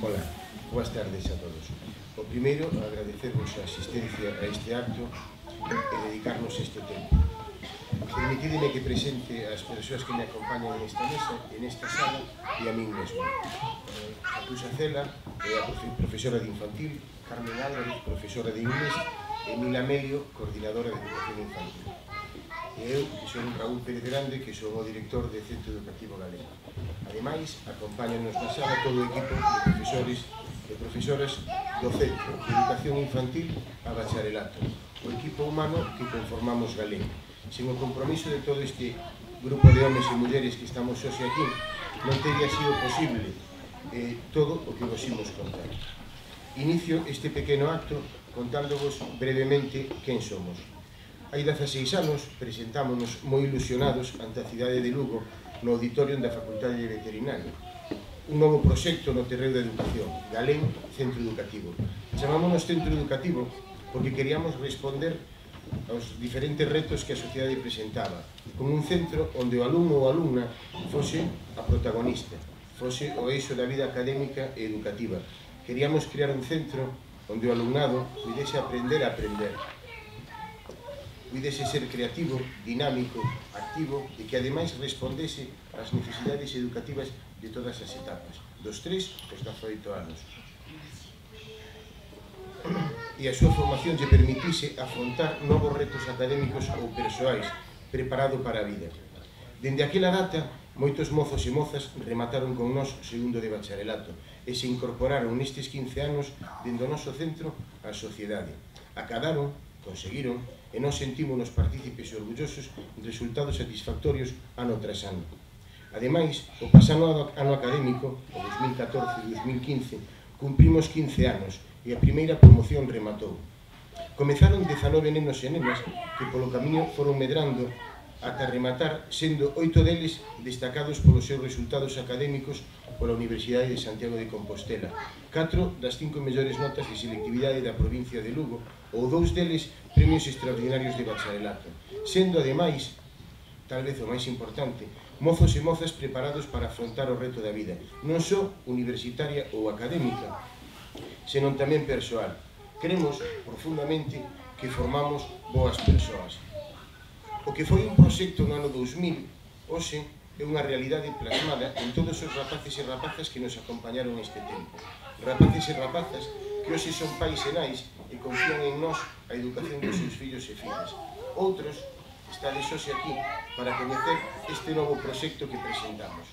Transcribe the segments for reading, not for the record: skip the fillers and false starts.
Hola, boas tardes a todos. O primeiro, agradecervos a asistencia a este acto e dedicarnos este tempo. Permitidme que presente as persoas que me acompañan nesta mesa, nesta sala e a min mesmo. Cruz Acela é a profesora de infantil, Carmen Álvarez, profesora de inglés, e Mila Melio, coordinadora de educación infantil. E eu, que son Raúl Pérez Grande, que son o director de Centro Educativo Galego. Ademais, acompáñanos na sala todo o equipo de profesores e profesoras do Centro de Educación Infantil a Bacharelato, o equipo humano que conformamos Galego. Sen o compromiso de todo este grupo de homes e mulleres que estamos hoxe aquí, non teria sido posible todo o que vos imos contar. Inicio este pequeno acto contándovos brevemente quen somos. Hai 16 anos presentámonos moi ilusionados ante a cidade de Lugo no auditorio da Facultade de Veterinaria. Un novo proxecto no terreo da educación, Galén Centro Educativo. Chamámonos Centro Educativo porque queríamos responder aos diferentes retos que a sociedade presentaba, como un centro onde o alumno ou alumna fose a protagonista, fose o eixo da vida académica e educativa. Queríamos crear un centro onde o alumnado pudese aprender a aprender, pudese ser creativo, dinámico, activo e que ademais respondese ás necesidades educativas de todas as etapas, dos 3 aos 18 anos. E a súa formación lle permitise afrontar novos retos académicos ou persoais, preparado para a vida. Dende aquela data, moitos mozos e mozas remataron con nós o segundo de bacharelato e se incorporaron nestes 15 anos dende o noso centro á sociedade. Acadaron, conseguiron, e nós sentímonos partícipes e orgullosos de resultados satisfactorios ano tras ano. Ademais, o pasado ano académico, o 2014 e 2015, cumprimos 15 anos e a primeira promoción rematou. Comezaron 19 nenos e nenas que polo camiño foron medrando ata rematar, sendo 8 deles destacados polos seus resultados académicos pola Universidade de Santiago de Compostela, 4 das 5 mellores notas de selectividade da provincia de Lugo ou 2 deles premios extraordinarios de bacharelato, sendo ademais, tal vez o máis importante, mozos e mozas preparados para afrontar o reto da vida, non só universitaria ou académica, senón tamén persoal. Creemos profundamente que formamos boas persoas. O que foi un proxecto no ano 2000, hoxe, é unha realidade plasmada en todos os rapaces e rapazas que nos acompañaron neste tempo. Rapaces e rapazas que hoxe son pais e nais e confían en nós a educación dos seus fillos e fillas. Outros estades hoxe aquí para coñecer este novo proxecto que presentamos.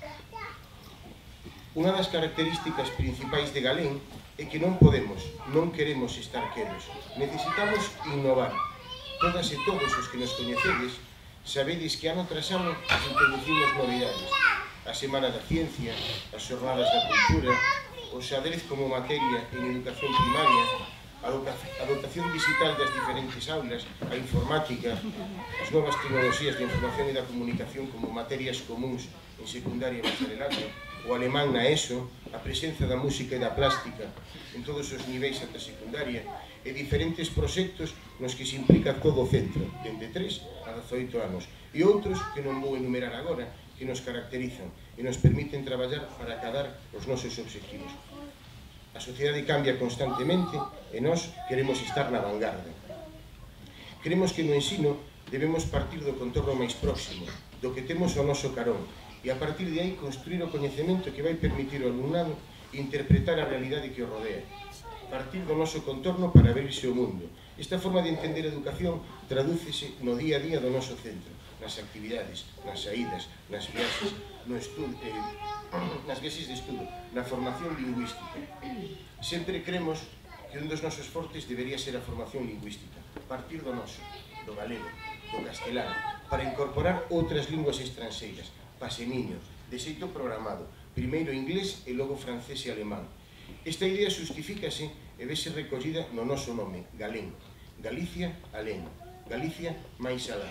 Unha das características principais de Galén é que non podemos, non queremos estar quedos. Necesitamos innovar. Todas e todos os que nos coñecedes sabedes que ano tras ano introducimos novidades. A Semana da Ciencia, as Xornadas da Cultura, o xadrez como materia en educación primaria, a dotación digital das diferentes aulas, a informática, as novas tecnoloxías de información e da comunicación como materias comuns en secundaria e bacharelato, o alemán na ESO, a presenza da música e da plástica en todos os niveis ata secundaria e diferentes proxectos nos que se implica todo o centro, dende 3 a 18 anos, e outros que non vou enumerar agora, que nos caracterizan e nos permiten traballar para acadar os nosos obxectivos. A sociedade cambia constantemente e nós queremos estar na vanguarda. Creemos que no ensino debemos partir do contorno máis próximo, do que temos ao noso carón, e a partir de aí construir o coñecemento que vai permitir ao alumnado interpretar a realidade que o rodea. Partir do noso contorno para verse o mundo. Esta forma de entender a educación tradúcese no día a día do noso centro, nas actividades, nas saídas, nas viaxes, nas viaxes de estudo, na formación lingüística. Sempre cremos que un dos nosos fortes debería ser a formación lingüística, partir do noso, do galego, do castelán, para incorporar outras linguas estranxeiras, paseniño, de xeito programado, primeiro inglés e logo francés e alemán. Esta idea justifícase e vese recollida no noso nome, Galén, Galicia, Alén, Galicia máis alá.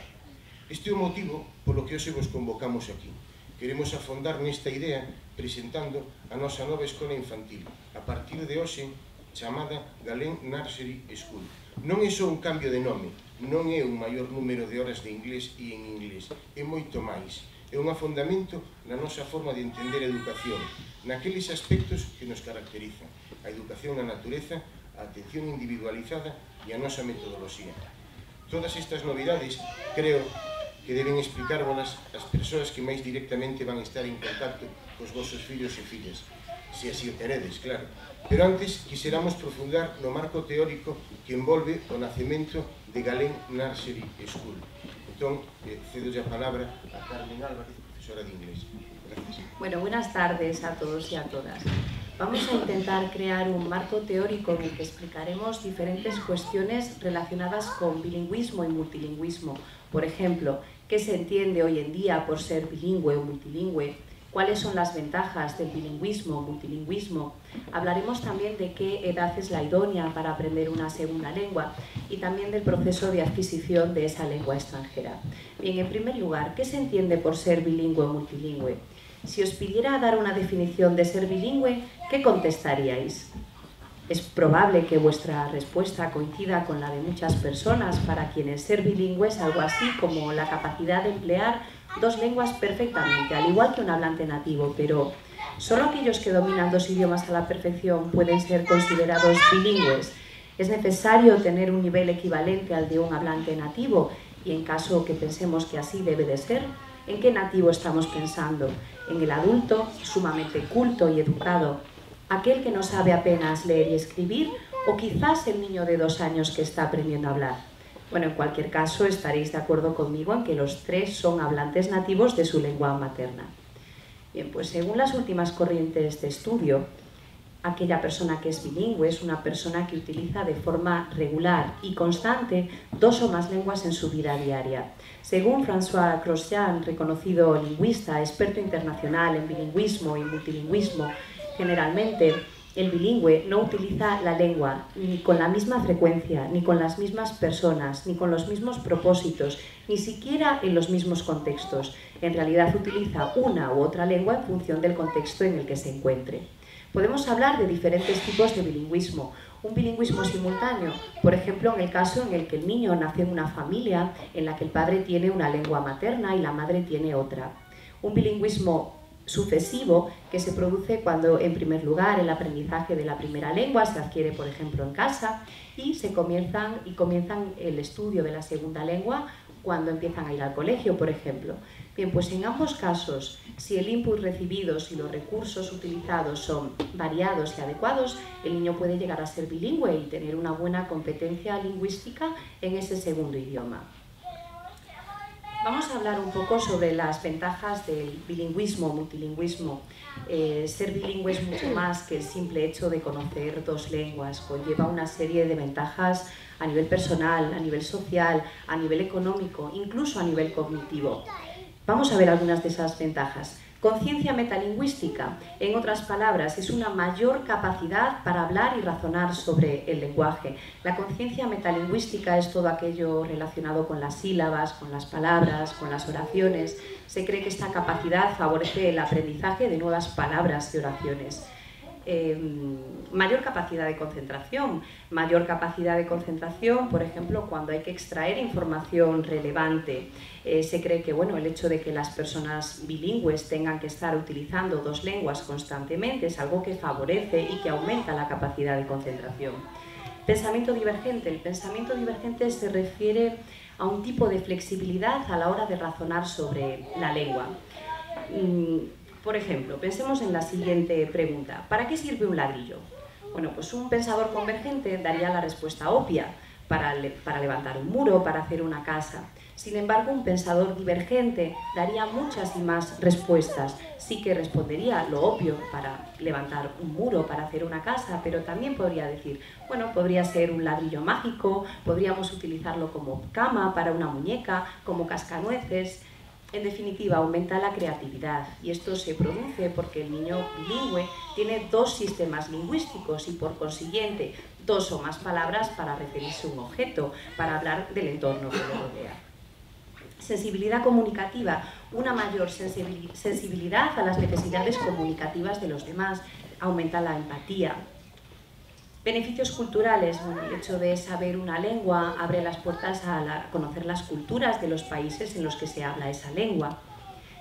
Este é o motivo polo que hoxe vos convocamos aquí. Queremos afondar nesta idea presentando a nosa nova escola infantil, a partir de hoxe chamada Galén Nursery School. Non é só un cambio de nome, non é un maior número de horas de inglés e en inglés, é moito máis. é un afondamento na nosa forma de entender a educación, naqueles aspectos que nos caracterizan, a educación na natureza, a atención individualizada e a nosa metodoloxía. Todas estas novidades creo que deben explicárvolas as persoas que máis directamente van estar en contacto cos vosos fillos e fillas, se así o queredes, claro. Pero antes quixéramos profundar no marco teórico que envolve o nacemento de Galén Nursery School. Entón, cedo a palabra a Carmen Álvarez, profesora de inglés. Gracias. Bueno, buenas tardes a todos y a todas. Vamos a intentar crear un marco teórico en el que explicaremos diferentes cuestiones relacionadas con bilingüismo y multilingüismo. Por ejemplo, ¿qué se entiende hoy en día por ser bilingüe o multilingüe? ¿Cuáles son las ventajas del bilingüismo o multilingüismo? Hablaremos también de qué edad es la idónea para aprender una segunda lengua y también del proceso de adquisición de esa lengua extranjera. Bien, en primer lugar, ¿qué se entiende por ser bilingüe o multilingüe? Si os pidiera dar una definición de ser bilingüe, ¿qué contestaríais? Es probable que vuestra respuesta coincida con la de muchas personas para quienes ser bilingüe es algo así como la capacidad de emplear dos lenguas perfectamente, al igual que un hablante nativo, pero ¿solo aquellos que dominan dos idiomas a la perfección pueden ser considerados bilingües? ¿Es necesario tener un nivel equivalente al de un hablante nativo? Y en caso que pensemos que así debe de ser, ¿en qué nativo estamos pensando? ¿En el adulto, sumamente culto y educado? ¿Aquel que no sabe apenas leer y escribir? ¿O quizás el niño de 2 años que está aprendiendo a hablar? Bueno, en cualquier caso estaréis de acuerdo conmigo en que los tres son hablantes nativos de su lengua materna. Bien, pues según las últimas corrientes de estudio, aquella persona que es bilingüe es una persona que utiliza de forma regular y constante 2 o más lenguas en su vida diaria. Según François Grosjean, reconocido lingüista, experto internacional en bilingüismo y multilingüismo, generalmente el bilingüe no utiliza la lengua ni con la misma frecuencia, ni con las mismas personas, ni con los mismos propósitos, ni siquiera en los mismos contextos. En realidad utiliza una u otra lengua en función del contexto en el que se encuentre. Podemos hablar de diferentes tipos de bilingüismo. Un bilingüismo simultáneo, por ejemplo, en el caso en el que el niño nace en una familia en la que el padre tiene una lengua materna y la madre tiene otra. Un bilingüismo sucesivo que se produce cuando, en primer lugar, el aprendizaje de la primera lengua se adquiere, por ejemplo, en casa y comienzan el estudio de la segunda lengua cuando empiezan a ir al colegio, por ejemplo. Bien, pues en ambos casos, si el input recibido y los recursos utilizados son variados y adecuados, el niño puede llegar a ser bilingüe y tener una buena competencia lingüística en ese segundo idioma. Vamos a hablar un poco sobre las ventajas del bilingüismo, multilingüismo. Ser bilingüe es mucho más que el simple hecho de conocer 2 lenguas, conlleva una serie de ventajas a nivel personal, a nivel social, a nivel económico, incluso a nivel cognitivo. Vamos a ver algunas de esas ventajas. Conciencia metalingüística, en otras palabras, es una mayor capacidad para hablar y razonar sobre el lenguaje. La conciencia metalingüística es todo aquello relacionado con las sílabas, con las palabras, con las oraciones. Se cree que esta capacidad favorece el aprendizaje de nuevas palabras y oraciones. Mayor capacidad de concentración. Por ejemplo, cuando hay que extraer información relevante. Se cree que el hecho de que las personas bilingües tengan que estar utilizando 2 lenguas constantemente es algo que favorece y que aumenta la capacidad de concentración. Pensamiento divergente. El pensamiento divergente se refiere a un tipo de flexibilidad a la hora de razonar sobre la lengua. Por ejemplo, pensemos en la siguiente pregunta. ¿Para qué sirve un ladrillo? Bueno, pues un pensador convergente daría la respuesta obvia, para levantar un muro, para hacer una casa. Sin embargo, un pensador divergente daría muchas y más respuestas. Sí que respondería lo obvio para levantar un muro, para hacer una casa, pero también podría decir, podría ser un ladrillo mágico, podríamos utilizarlo como cama para una muñeca, como cascanueces. En definitiva, aumenta la creatividad y esto se produce porque el niño bilingüe tiene 2 sistemas lingüísticos y por consiguiente 2 o más palabras para referirse a un objeto, para hablar del entorno que lo rodea. Sensibilidad comunicativa, una mayor sensibilidad a las necesidades comunicativas de los demás, aumenta la empatía. Beneficios culturales, el hecho de saber una lengua abre las puertas a conocer las culturas de los países en los que se habla esa lengua.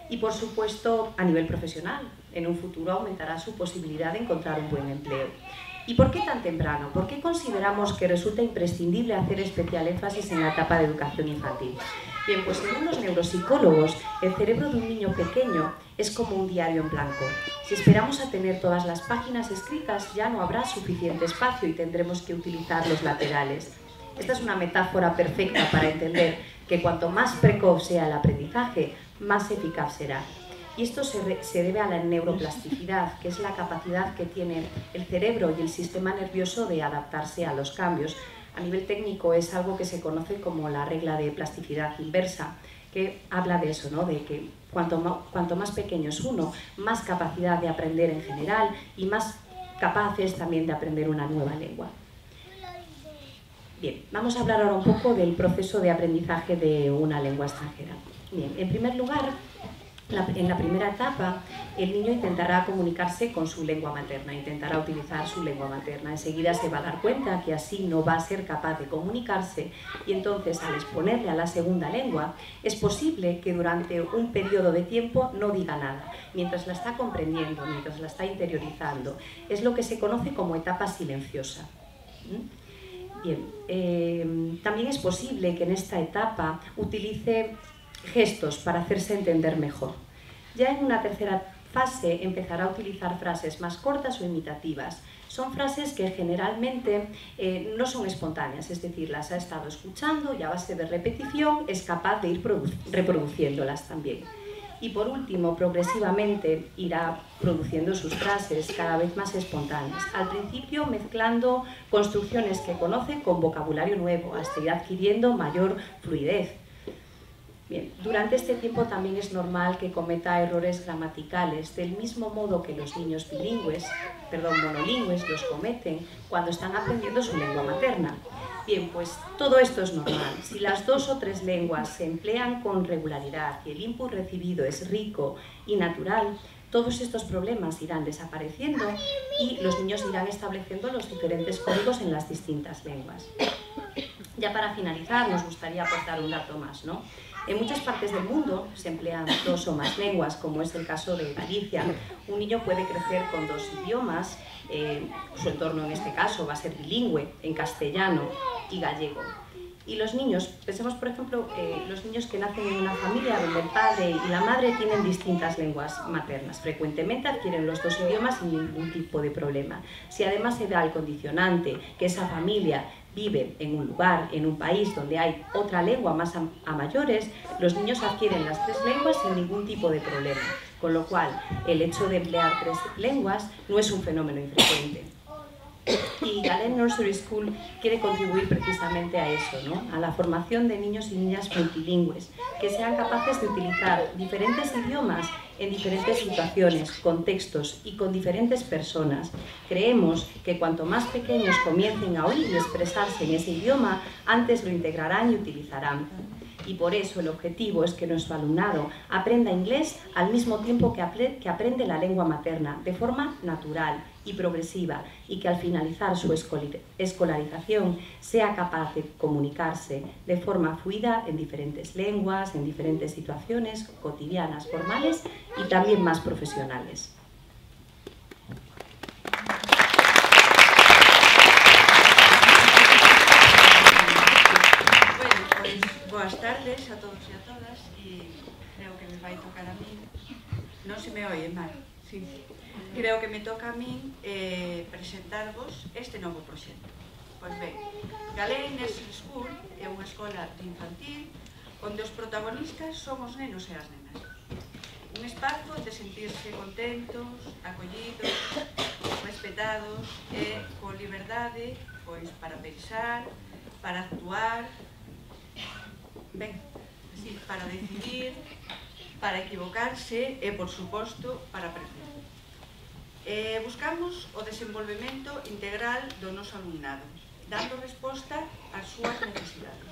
Y por supuesto, a nivel profesional, en un futuro aumentará su posibilidad de encontrar un buen empleo. ¿Y por qué tan temprano? ¿Por qué consideramos que resulta imprescindible hacer especial énfasis en la etapa de educación infantil? Bien, pues según los neuropsicólogos, el cerebro de un niño pequeño es como un diario en blanco. Si esperamos a tener todas las páginas escritas, ya no habrá suficiente espacio y tendremos que utilizar los laterales. Esta es una metáfora perfecta para entender que cuanto más precoz sea el aprendizaje, más eficaz será. Y esto se debe a la neuroplasticidad, que es la capacidad que tiene el cerebro y el sistema nervioso de adaptarse a los cambios. A nivel técnico es algo que se conoce como la regla de plasticidad inversa, que habla de eso, ¿no? De que cuanto más pequeño es uno, más capacidad de aprender en general y más capaz es también de aprender una nueva lengua. Bien, vamos a hablar ahora un poco del proceso de aprendizaje de una lengua extranjera. Bien, en primer lugar, en la primera etapa, el niño intentará comunicarse con su lengua materna, intentará utilizar su lengua materna. Enseguida se va a dar cuenta que así no va a ser capaz de comunicarse y entonces, al exponerle a la segunda lengua, es posible que durante un periodo de tiempo no diga nada, mientras la está comprendiendo, mientras la está interiorizando. Es lo que se conoce como etapa silenciosa. Bien, también es posible que en esta etapa utilice gestos para hacerse entender mejor. Ya en una tercera fase empezará a utilizar frases más cortas o imitativas. Son frases que generalmente no son espontáneas, es decir, las ha estado escuchando y a base de repetición es capaz de ir reproduciéndolas también. Y por último, progresivamente irá produciendo sus frases cada vez más espontáneas. Al principio mezclando construcciones que conoce con vocabulario nuevo, hasta ir adquiriendo mayor fluidez. Bien, durante este tiempo también es normal que cometa errores gramaticales, del mismo modo que los niños monolingües los cometen cuando están aprendiendo su lengua materna. Bien, pues todo esto es normal. Si las 2 o 3 lenguas se emplean con regularidad y el input recibido es rico y natural, todos estos problemas irán desapareciendo y los niños irán estableciendo los diferentes códigos en las distintas lenguas. Ya para finalizar, nos gustaría aportar un dato más, ¿no? En muchas partes del mundo se emplean 2 o más lenguas, como es el caso de Galicia. Un niño puede crecer con 2 idiomas, su entorno en este caso va a ser bilingüe, en castellano y gallego. Y los niños, pensemos por ejemplo, los niños que nacen en una familia donde el padre y la madre tienen distintas lenguas maternas, frecuentemente adquieren los 2 idiomas sin ningún tipo de problema. Si además se da el condicionante que esa familia vive en un lugar, en un país donde hay otra lengua más a mayores, los niños adquieren las 3 lenguas sin ningún tipo de problema, con lo cual el hecho de emplear 3 lenguas no es un fenómeno infrecuente. Y Galen Nursery School quiere contribuir precisamente a eso, ¿no? A la formación de niños y niñas multilingües, que sean capaces de utilizar diferentes idiomas en diferentes situaciones, contextos y con diferentes personas. Creemos que cuanto más pequeños comiencen a oír y expresarse en ese idioma, antes lo integrarán y utilizarán. Y por eso el objetivo es que nuestro alumnado aprenda inglés al mismo tiempo que aprende la lengua materna, de forma natural y progresiva, y que al finalizar su escolarización sea capaz de comunicarse de forma fluida en diferentes lenguas, en diferentes situaciones cotidianas, formales y también más profesionales. Boas tardes a todos e a todas, e creo que me vai tocar a min. Non se me oye mal, sí. Creo que me toca a min presentarvos este novo proxecto. Pois ben, Galen Nursery School é unha escola infantil onde os protagonistas son os nenos e as nenas. Un espazo de sentirse contentos, acollidos, respetados e con liberdade pois para pensar, para actuar, ben, sí, para decidir, para equivocarse e, por suposto, para aprender. Buscamos o desenvolvemento integral do noso alumnado, dando resposta ás súas necesidades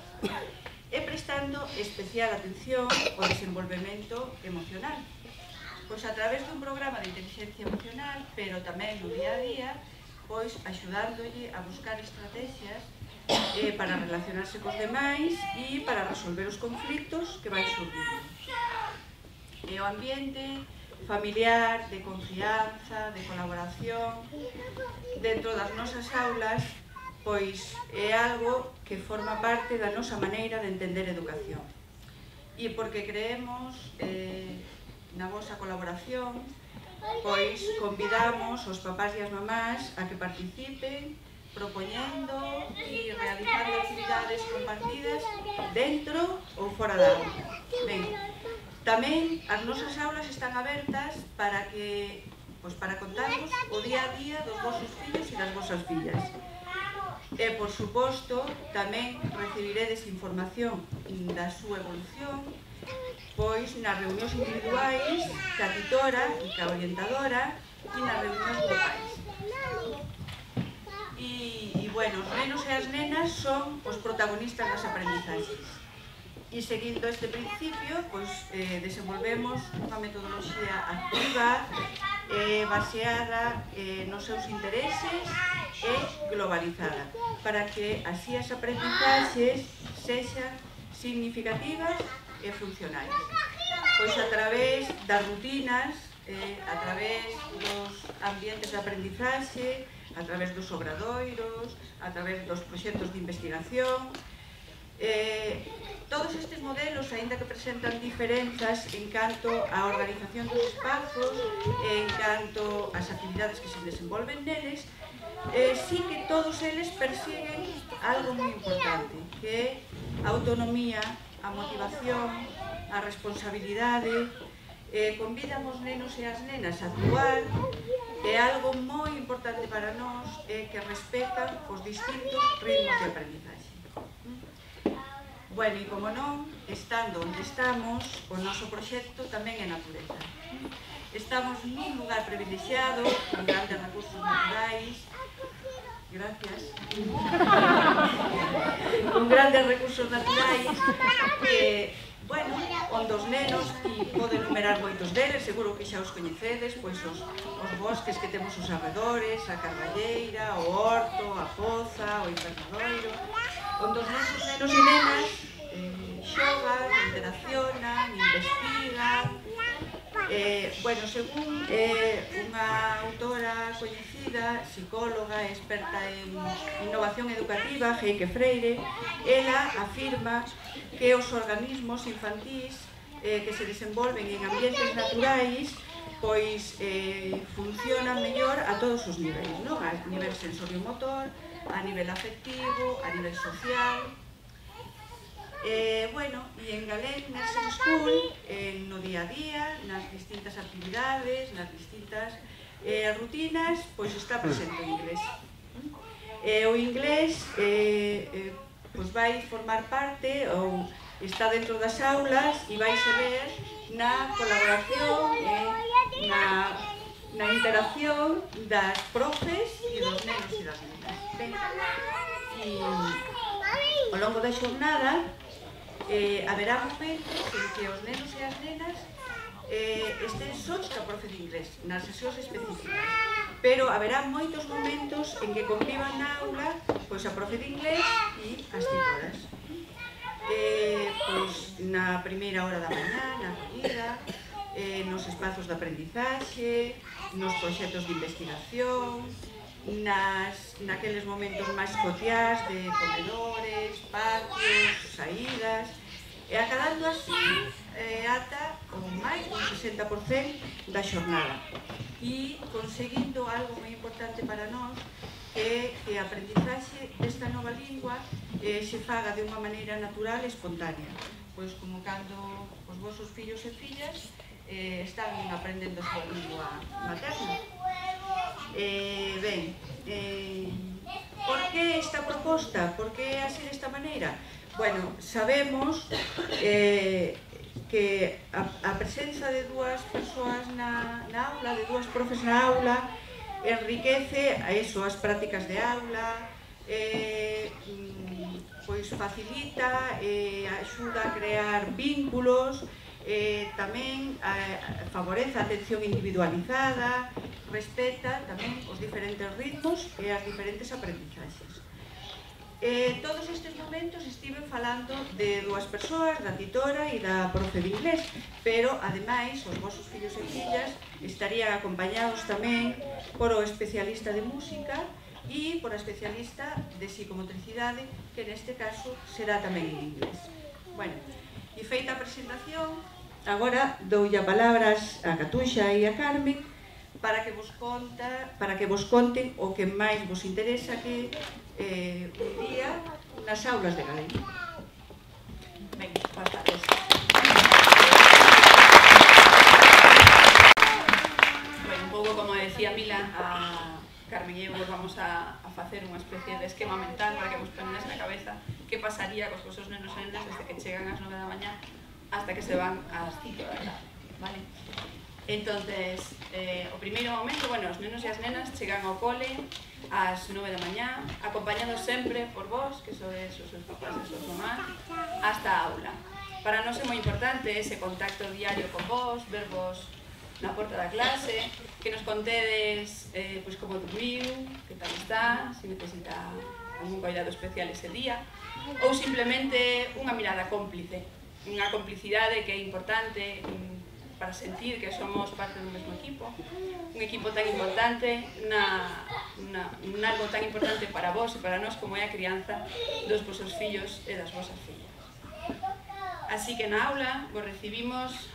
e prestando especial atención ao desenvolvemento emocional, pois a través dun programa de inteligencia emocional, pero tamén no día a día, pois axudándolle a buscar estrategias para relacionarse cos demais e para resolver os conflitos que vai surgindo. E o ambiente familiar, de confianza, de colaboración dentro das nosas aulas, pois é algo que forma parte da nosa maneira de entender educación. E porque creemos na vosa colaboración, pois convidamos os papás e as mamás a que participen propoñendo e realizando actividades compartidas dentro ou fora da aula. Ben, tamén as nosas aulas están abertas para que, pois, para contarvos o día a día dos vosos fillos e das vosas fillas. E, por suposto, tamén recibiredes información da súa evolución, pois nas reunións individuais ca tutora e ca orientadora e nas reunións grupais. E, bueno, os nenos e as nenas son os protagonistas das aprendizaxes. E seguindo este principio, pois, desenvolvemos unha metodoloxía activa, baseada nos seus intereses e globalizada, para que así as aprendizaxes sexan significativas e funcionais. Pois a través das rutinas, a través dos ambientes de aprendizaxe, a través dos obradoiros, a través dos proxectos de investigación. Todos estes modelos, aínda que presentan diferenzas en canto á organización dos espazos, en canto ás actividades que se desenvolven neles, sí que todos eles persiguen algo moi importante, que é a autonomía, a motivación, a responsabilidade. Convidan os nenos e as nenas a actuar, e algo moi importante para nós é que respetan os distintos ritmos de aprendizaxe. Bueno, e como non, estando onde estamos, o noso proxecto tamén é natureza. Estamos nun lugar privilexiado, con grandes recursos naturais, gracias, con grandes recursos naturais, que, bueno, onde os nenos, e poden numerar moitos deles, seguro que xa os coñecedes, pois os bosques que temos aos arredores, a carballeira, o horto, a poza, o invernadoiro, onde os nosos nenos e nenas xogan, interaccionan, investigan. Bueno, según unha autora coñecida, psicóloga, experta en innovación educativa, Heike Freire, ela afirma que os organismos infantís que se desenvolven en ambientes naturais pois funcionan mellor a todos os niveis, non? A nivel sensorio-motor, a nivel afectivo, a nivel social. Bueno, e en Galén Nursing School, no día a día, nas distintas actividades, nas distintas rutinas, pois está presente o inglés. O inglés pois vai formar parte ou está dentro das aulas e vai se ver na colaboración e na interacción das profes e dos nenos e das nenas. E ao longo da xornada haberá momentos en que os nenos e as nenas estén sós ca profe de inglés, nas sesións específicas, pero haberá moitos momentos en que convivan na aula pois a profe de inglés e as titoras. Pois na primeira hora da mañá, na comida, nos espazos de aprendizaxe, nos proxectos de investigación, naqueles momentos máis cotiás de comedores, patios, saídas, e acabando así ata con máis dun 60% da xornada, e conseguindo algo moi importante para nós, que a aprendizaxe desta nova lingua se faga de unha maneira natural e espontánea, pois como cando os vosos fillos e fillas están aprendendo a súa lingua materna. Ben, por que esta proposta? Por que así desta maneira? Bueno, sabemos que a presenza de dúas persoas na aula, de dúas profes na aula, enriquece as prácticas de aula, pois facilita, axuda a crear vínculos, tamén favorece a atención individualizada, respeta tamén os diferentes ritmos e as diferentes aprendizaxes. Todos estes momentos estive falando de dúas persoas, da titora e da profe de inglés, pero, ademais, os vosos fillos e fillas estarían acompañados tamén por o especialista de música e por a especialista de psicomotricidade, que neste caso será tamén en inglés. Bueno, e feita a presentación, agora doulle a palabras a Catuxa e a Carmen para que vos conten o que máis vos interesa que un día nas aulas de galego. Venga, boas tardes. Bueno, un pouco como decía Mila, a Carmen e eu vos vamos a facer unha especie de esquema mental para que vos ponedes na cabeza que pasaría cos vosos nenos e nenas desde que chegan ás 9 da mañá hasta que se van ás 5 da tarde, vale? Entonces, o primeiro momento, bueno, os nenos e as nenas chegan ao cole ás 9 da mañá, acompañados sempre por vos, que sodes os seus papás e os seus mamás, hasta a aula. Para nós é moi importante ese contacto diario con vos, vervos na porta da clase, que nos contedes pois como dormiu, que tal está, se necesita algún cuidado especial ese día, ou simplemente unha mirada cómplice, unha complicidade que é importante para sentir que somos parte do mesmo equipo, un equipo tan importante, algo tan importante para vos e para nós como é a crianza dos vosos fillos e das vosas fillas. Así que na aula vos recibimos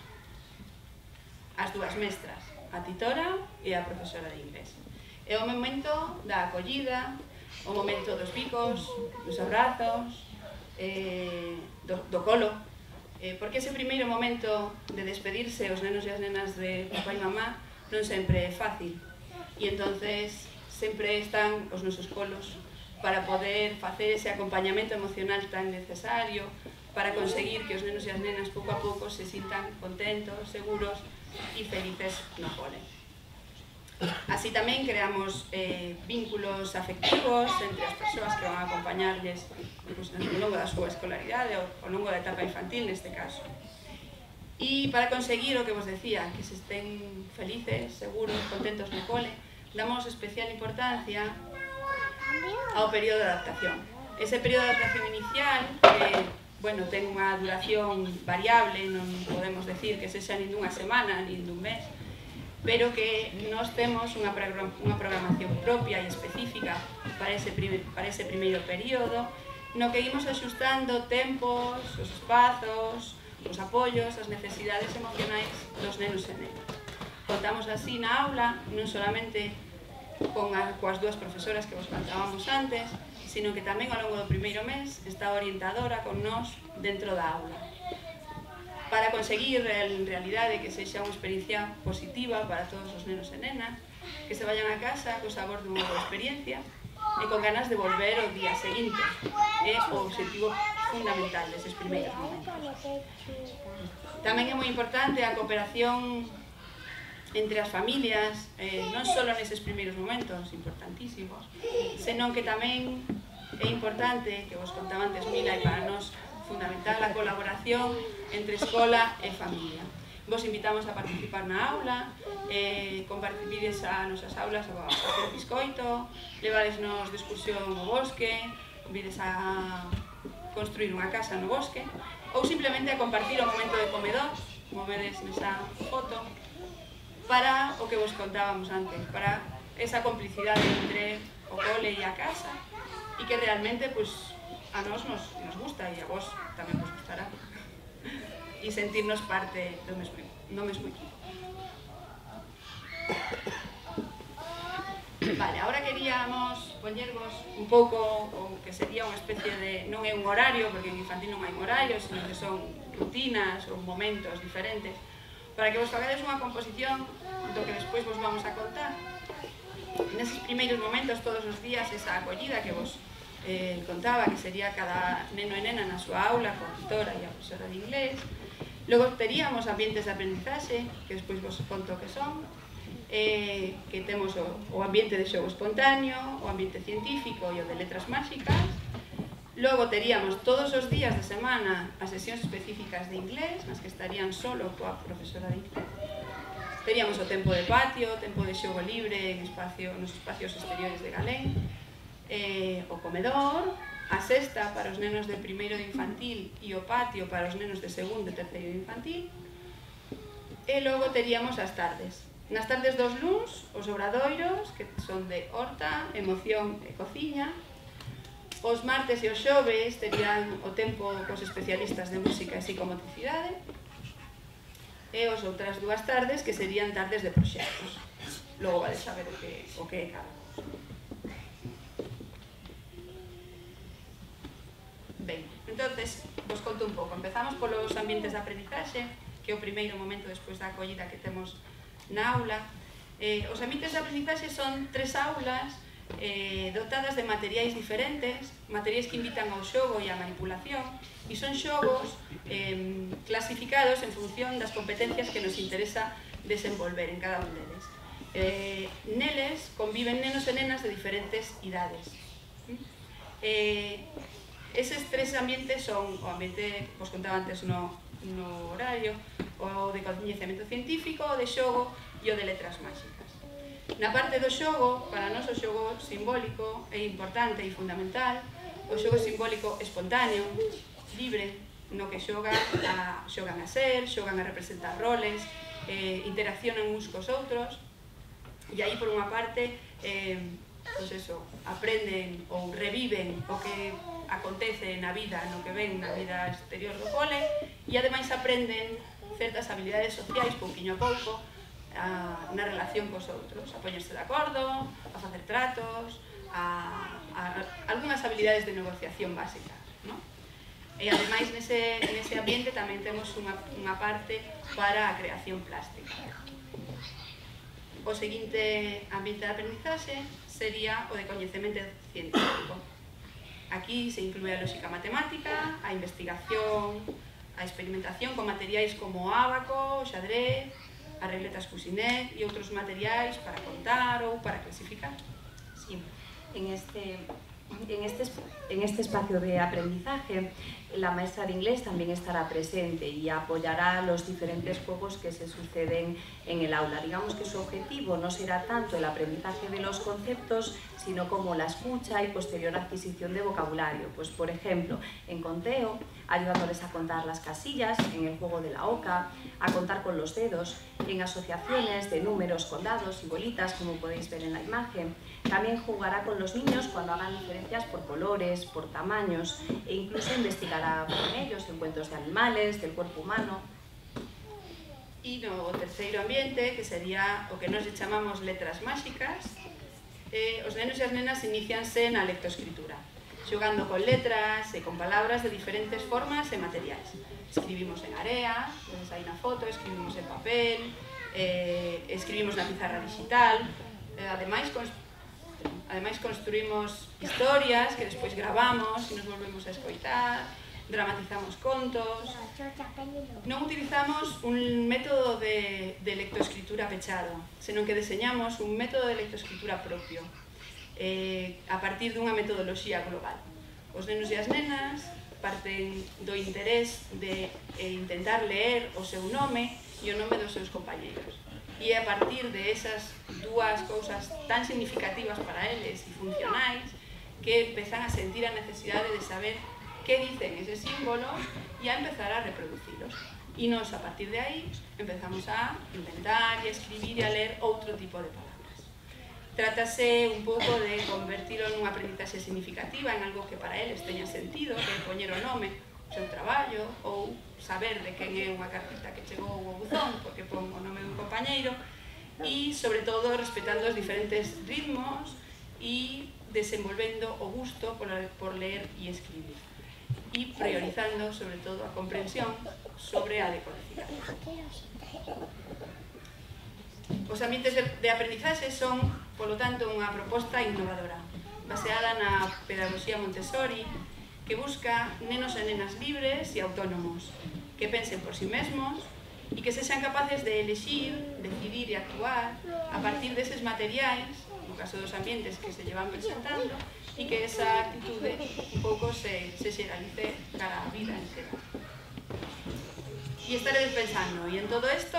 as dúas mestras, a titora e a profesora de inglés. É o momento da acollida, o momento dos bicos, dos abrazos, do colo, porque ese primeiro momento de despedirse os nenos e as nenas de papá e mamá non sempre é fácil, e entonces sempre están os nosos colos para poder facer ese acompañamento emocional tan necesario para conseguir que os nenos e as nenas pouco a pouco se sintan contentos, seguros e felices no cole. Así tamén creamos vínculos afectivos entre as persoas que van a acompañarles ao longo da súa escolaridade ou ao longo da etapa infantil neste caso. E para conseguir o que vos decía, que se estén felices, seguros, contentos no cole, damos especial importancia ao período de adaptación. Ese período de adaptación inicial, que bueno, ten unha duración variable, non podemos decir que sexa nin dunha semana, nin dun mes, pero que nós temos unha programación propia e específica para ese primeiro período, no que imos axustando tempos, os espazos, os apoios, as necesidades emocionais dos nenos e nenas. Contamos así na aula, non solamente coas dúas profesoras que vos contábamos antes, sino que tamén ao longo do primeiro mes está a orientadora con nós dentro da aula, para conseguir en realidade que sexa unha experiencia positiva para todos os nenos e nenas, que se vayan a casa co sabor dunha boa experiencia e con ganas de volver o día seguinte. É o objetivo fundamental deses primeiros momentos. Tamén é moi importante a cooperación entre as familias, non só neses primeiros momentos importantísimos, senón que tamén é importante, que vos contaba antes Mila, e para nós fundamental a colaboración entre escola e familia. Vos invitamos a participar na aula, compartides a nosas aulas a facer biscoito, levadesnos de excursión ao bosque, vides a construir unha casa no bosque, ou simplemente a compartir o momento de comedor, como vedes nesa foto, para o que vos contábamos antes, para esa complicidade entre o cole e a casa, e que realmente, pues, a nós nos gusta e a vos tamén vos gustará, e sentirnos parte do mesmo equipo. Vale, agora queríamos poñervos un pouco o que sería unha especie de, non é un horario, porque en infantil non hai un horario, sino que son rutinas ou momentos diferentes, para que vos fagades unha composición do que despois vos vamos a contar. Neses primeiros momentos, todos os días, esa acollida que vos contaba, que sería cada neno e nena na súa aula, con a tutora e a profesora de inglés. Logo teríamos ambientes de aprendizaxe, que despois vos conto que son, que temos o ambiente de xogo espontáneo, o ambiente científico e o de letras máxicas. Logo teríamos todos os días de semana as sesións específicas de inglés, nas que estarían solo coa profesora de inglés. Teríamos o tempo de patio, o tempo de xogo libre nos espacios exteriores de Galén, o comedor, a sexta para os nenos de primeiro de infantil e o patio para os nenos de segundo e terceiro de infantil. E logo teríamos as tardes. Nas tardes dos luns, os obradoiros, que son de horta, emoción e cociña. Os martes e os xoves terían o tempo cos especialistas de música e psicomotricidade. E os outras dúas tardes que serían tardes de proxectos. Logo vades saber o que é cada cosa. Ben, entonces, vos conto un pouco. Empezamos polos ambientes de aprendizaxe, que é o primeiro momento despois da acollida que temos na aula. Os ambientes de aprendizaxe son 3 aulas dotadas de materiais diferentes, materiais que invitan ao xogo e á manipulación, e son xogos clasificados en función das competencias que nos interesa desenvolver en cada un deles. Neles conviven nenos e nenas de diferentes idades. Eses 3 ambientes son o ambiente, vos contaba antes no horario, o de coñecemento científico, o de xogo e o de letras máxicas. Na parte do xogo, para nós o xogo simbólico é importante e fundamental. O xogo simbólico espontáneo, libre, no que xogan a ser, xogan a representar roles, interaccionan uns cos outros, e aí por unha parte aprenden ou reviven o que acontece na vida, no que ven na vida exterior do cole, e ademais aprenden certas habilidades sociais, pouquiño a pouco, na relación cos outros, a poñerse de acordo, a facer tratos, a algunhas habilidades de negociación básicas, non? E ademais nese ambiente tamén temos unha parte para a creación plástica. O seguinte ambiente de aprendizaxe sería o de coñecemento científico. Aquí se inclúe a lógica matemática, a investigación, a experimentación con materiais como o ábaco, o xadrez, as regletas Cousinet e outros materiais para contar ou para clasificar. Sí, en este espacio de aprendizaje, la maestra de inglés también estará presente y apoyará los diferentes juegos que se suceden en el aula. Digamos que su objetivo no será tanto el aprendizaje de los conceptos, sino como la escucha y posterior adquisición de vocabulario. Pues, por ejemplo, en conteo, ayudándoles a contar las casillas, en el juego de la oca, a contar con los dedos, en asociaciones de números con dados y bolitas, como podéis ver en la imagen. También jugará con los niños cuando hagan diferencias por colores, por tamaños, e incluso investigará con ellos encuentros de animales, del cuerpo humano. E no terceiro ambiente, que sería o que nos chamamos letras máxicas, os nenos e as nenas inicianse na lectoescritura, xogando con letras e con palabras de diferentes formas e materiais. Escribimos en area, vedes aí na foto, escribimos en papel, escribimos na pizarra digital, ademais construímos historias que despois gravamos e nos volvemos a escoitar, dramatizamos contos. Non utilizamos un método de lectoescritura pechado, senón que deseñamos un método de lectoescritura propio, a partir dunha metodoloxía global. Os nenos e as nenas parten do interés de intentar leer o seu nome e o nome dos seus compañeiros. E é a partir de esas dúas cousas tan significativas para eles e funcionais que empezan a sentir a necesidade de saber que dicen eses símbolos e a empezar a reproducilos. E nos, a partir de aí, empezamos a inventar e a escribir e a ler outro tipo de palabras. Trátase un pouco de convertilo nunha aprendizaxe significativa, en algo que para eles teña sentido, que é poñer o nome, o seu traballo, ou saber de quen é unha cartita que chegou ao buzón, porque pon o nome dun compañeiro, e, sobre todo, respetando os diferentes ritmos e desenvolvendo o gusto por ler e escribir. E priorizando, sobre todo, a comprensión sobre a decodificación. Os ambientes de aprendizaxe son, polo tanto, unha proposta innovadora, baseada na pedagogía Montessori, que busca nenos e nenas libres e autónomos, que pensen por si mesmos e que sexan capaces de elexir, decidir e actuar a partir deses materiais, no caso dos ambientes que se llevan presentando, e que esa actitude un pouco se xeralice cara a vida en xeral. E estaredes pensando, e en todo isto,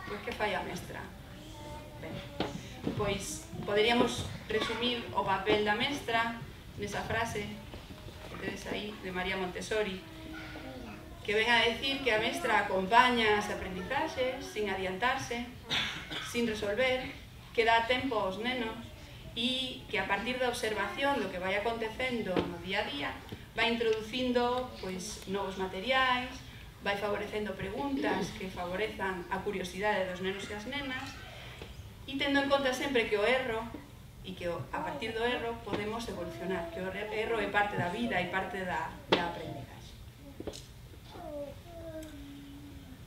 pois que fai a mestra? Ben, pois poderíamos resumir o papel da mestra nesa frase tedes aí, de María Montessori, que ven a decir que a mestra acompaña as aprendizaxes sin adiantarse, sin resolver, que dá tempo aos nenos e que a partir da observación do que vai acontecendo no día a día vai introducindo novos materiais, vai favorecendo preguntas que favorezan a curiosidade dos nenos e as nenas e tendo en conta sempre que o erro e que a partir do erro podemos evolucionar, que o erro é parte da vida e parte da aprendizaxe.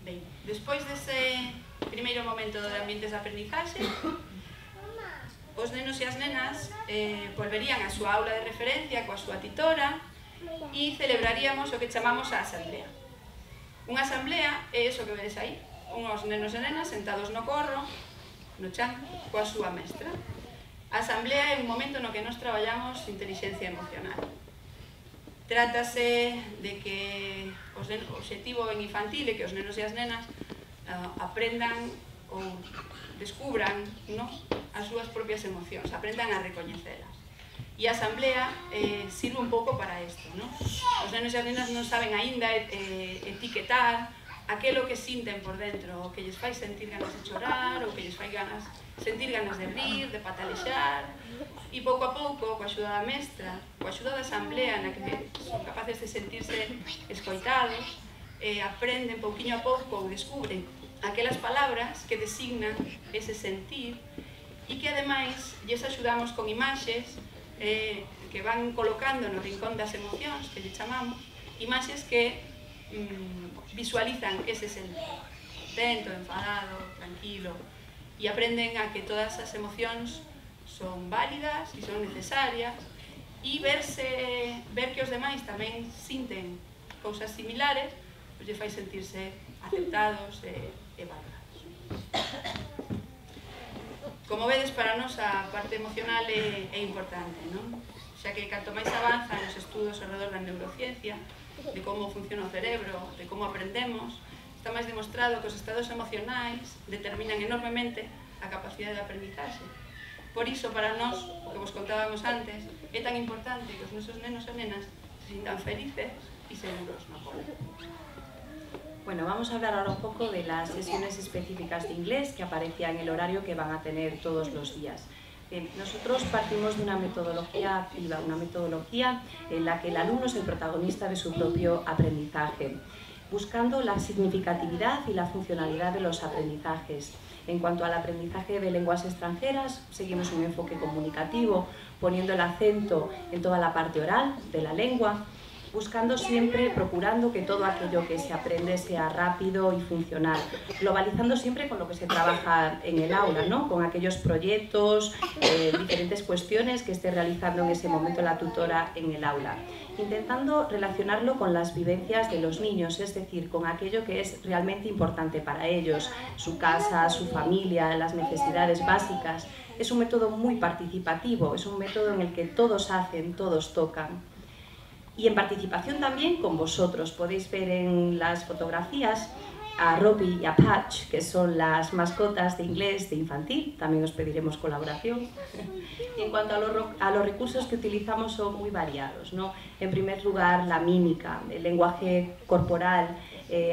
Ben, despois dese primeiro momento de ambientes de aprendizaxe, os nenos e as nenas volverían a súa aula de referencia coa súa titora e celebraríamos o que chamamos a asamblea. Unha asamblea é iso que vedes aí, unhos nenos e nenas sentados no corro, no chan, coa súa mestra. A asamblea é un momento no que nos traballamos inteligencia emocional. Trátase de que o obxectivo en infantil é que os nenos e as nenas aprendan ou descubran as súas propias emocións, aprendan a recoñecelas. E a asamblea sirve un pouco para isto. Os nenos e as nenas non saben aínda etiquetar aquelo que sinten por dentro, o que lles fai sentir ganas de chorar, o que lles fai sentir ganas de rir, de patalexar. E pouco a pouco, coa axuda da mestra, coa axuda da asamblea na que son capaces de sentirse escoitados, aprenden pouquiño a pouco ou descubren aquelas palabras que designan ese sentir e que ademais lles axudamos con imaxes que van colocando no rincón das emocións, que lle chamamos, imaxes que visualizan ese sentir, contento, enfadado, tranquilo, e aprenden a que todas as emocións son válidas e son necesarias e ver que os demais tamén sinten cousas similares, pois lle fai sentirse aceptados e valorados. Como vedes, para nós a parte emocional é importante, non? Xa que canto máis avanzan os estudos alrededor da neurociencia, de como funciona o cerebro, de como aprendemos, está máis demostrado que os estados emocionais determinan enormemente a capacidade de aprendizaxe. Por iso, para nós, o que vos contábamos antes, é tan importante que os nosos nenos e nenas se sintan felices e seguros no cole. Bueno, vamos a hablar ahora un poco de las sesiones específicas de inglés que aparecían en el horario que van a tener todos los días. Nosotros partimos de una metodología activa, una metodología en la que el alumno es el protagonista de su propio aprendizaje, buscando la significatividad y la funcionalidad de los aprendizajes. En cuanto al aprendizaje de lenguas extranjeras, seguimos un enfoque comunicativo, poniendo el acento en toda la parte oral de la lengua, buscando siempre, procurando que todo aquello que se aprende sea rápido y funcional, globalizando siempre con lo que se trabaja en el aula, ¿no? Con aquellos proyectos, diferentes cuestiones que esté realizando en ese momento la tutora en el aula, intentando relacionarlo con las vivencias de los niños, es decir, con aquello que es realmente importante para ellos, su casa, su familia, las necesidades básicas. Es un método muy participativo, es un método en el que todos hacen, todos tocan. Y en participación también con vosotros. Podéis ver en las fotografías a Robbie y a Patch, que son las mascotas de inglés de infantil. También os pediremos colaboración. Y en cuanto a los recursos que utilizamos, son muy variados, ¿no? En primer lugar, la mímica, el lenguaje corporal,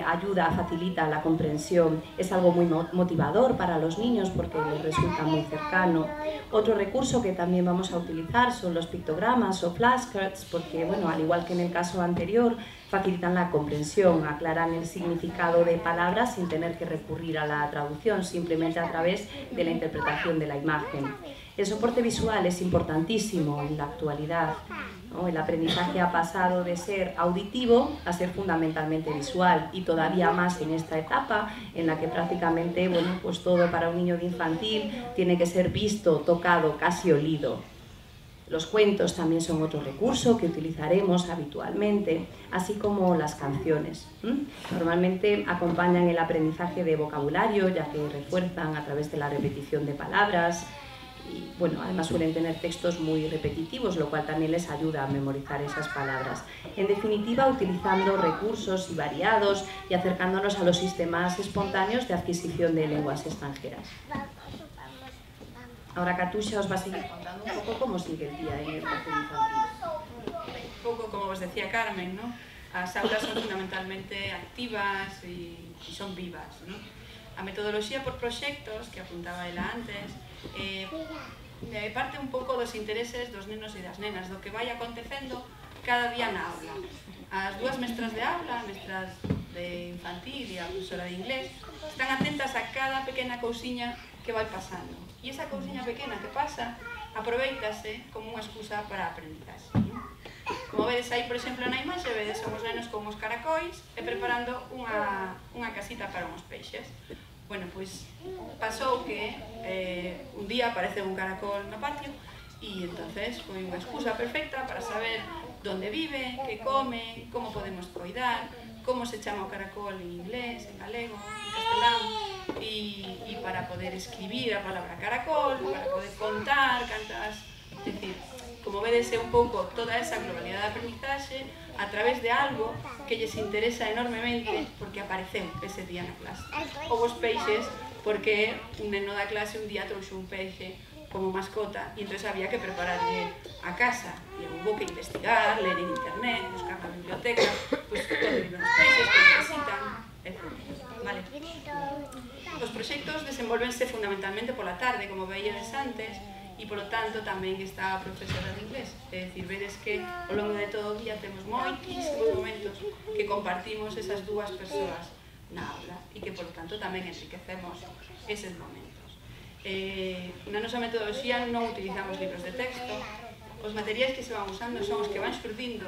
ayuda, facilita la comprensión, es algo muy motivador para los niños porque les resulta muy cercano. Otro recurso que también vamos a utilizar son los pictogramas o flashcards porque, bueno, al igual que en el caso anterior, facilitan la comprensión, aclaran el significado de palabras sin tener que recurrir a la traducción, simplemente a través de la interpretación de la imagen. El soporte visual es importantísimo en la actualidad, ¿no? El aprendizaje ha pasado de ser auditivo a ser fundamentalmente visual y todavía más en esta etapa en la que prácticamente, bueno, pues todo para un niño de infantil tiene que ser visto, tocado, casi olido. Los cuentos también son otro recurso que utilizaremos habitualmente, así como las canciones. Normalmente acompañan el aprendizaje de vocabulario, ya que refuerzan a través de la repetición de palabras. Y, bueno, además suelen tener textos muy repetitivos, lo cual también les ayuda a memorizar esas palabras. En definitiva, utilizando recursos y variados y acercándonos a los sistemas espontáneos de adquisición de lenguas extranjeras. Ahora Katusha os va a seguir contando un poco cómo sigue el día en el jardín infantil. pouco como vos decía Carmen, ¿no? As aulas son fundamentalmente activas e son vivas, ¿no? A metodoloxía por proxectos, que apuntaba ela antes, parte un pouco dos intereses dos nenos e das nenas, do que vai acontecendo cada día na aula. As dúas mestras de aula, mestras de infantil e a profesora de inglés, están atentas a cada pequena cousiña que vai pasando. E esa cousiña pequena que pasa, aproveitase como unha excusa para a aprendizaxe. Como vedes aí, por exemplo, na imaxe, vedes os nenos con os caracois e preparando unha casita para uns peixes. Bueno, pois pasou que un día aparece un caracol no patio e entonces foi unha excusa perfecta para saber onde vive, que come, como podemos coidar, como se chama o caracol en inglés, en galego, en castelán, e para poder escribir a palabra caracol, para poder contar cantas... Es decir, como vedes, é un pouco toda esa globalidade de aprendizaxe a través de algo que lles interesa enormemente porque apareceu ese día na clase. Ou os peixes, porque un neno da clase un día trouxe un peixe como mascota e entón había que prepararle a casa e hubo que investigar, ler en internet, buscar na biblioteca, pues onde viven os peixes, que necesitan, etc. Vale. Os proxectos desenvolvense fundamentalmente pola tarde, como veíades antes, e polo tanto tamén está a profesora de inglés. É dicir, vedes que ao longo de todo o día temos moitísimos momentos que compartimos esas dúas persoas na aula e que polo tanto tamén enriquecemos eses momentos. Na nosa metodoloxía non utilizamos libros de texto, os materiais que se van usando son os que van xurdindo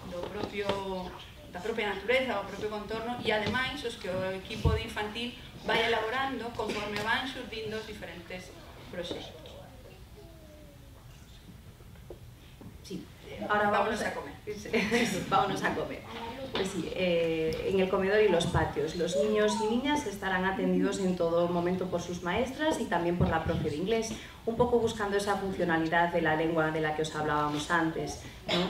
da propia natureza, do propio contorno e ademais os que o equipo de infantil vai elaborando conforme van xurdindo os diferentes proxectos. Sí, ahora vámonos a comer. Vámonos a comer. Pues sí, en el comedor y los patios. Los niños y niñas estarán atendidos en todo momento por sus maestras y también por la profe de inglés, un poco buscando esa funcionalidad de la lengua de la que os hablábamos antes, ¿no?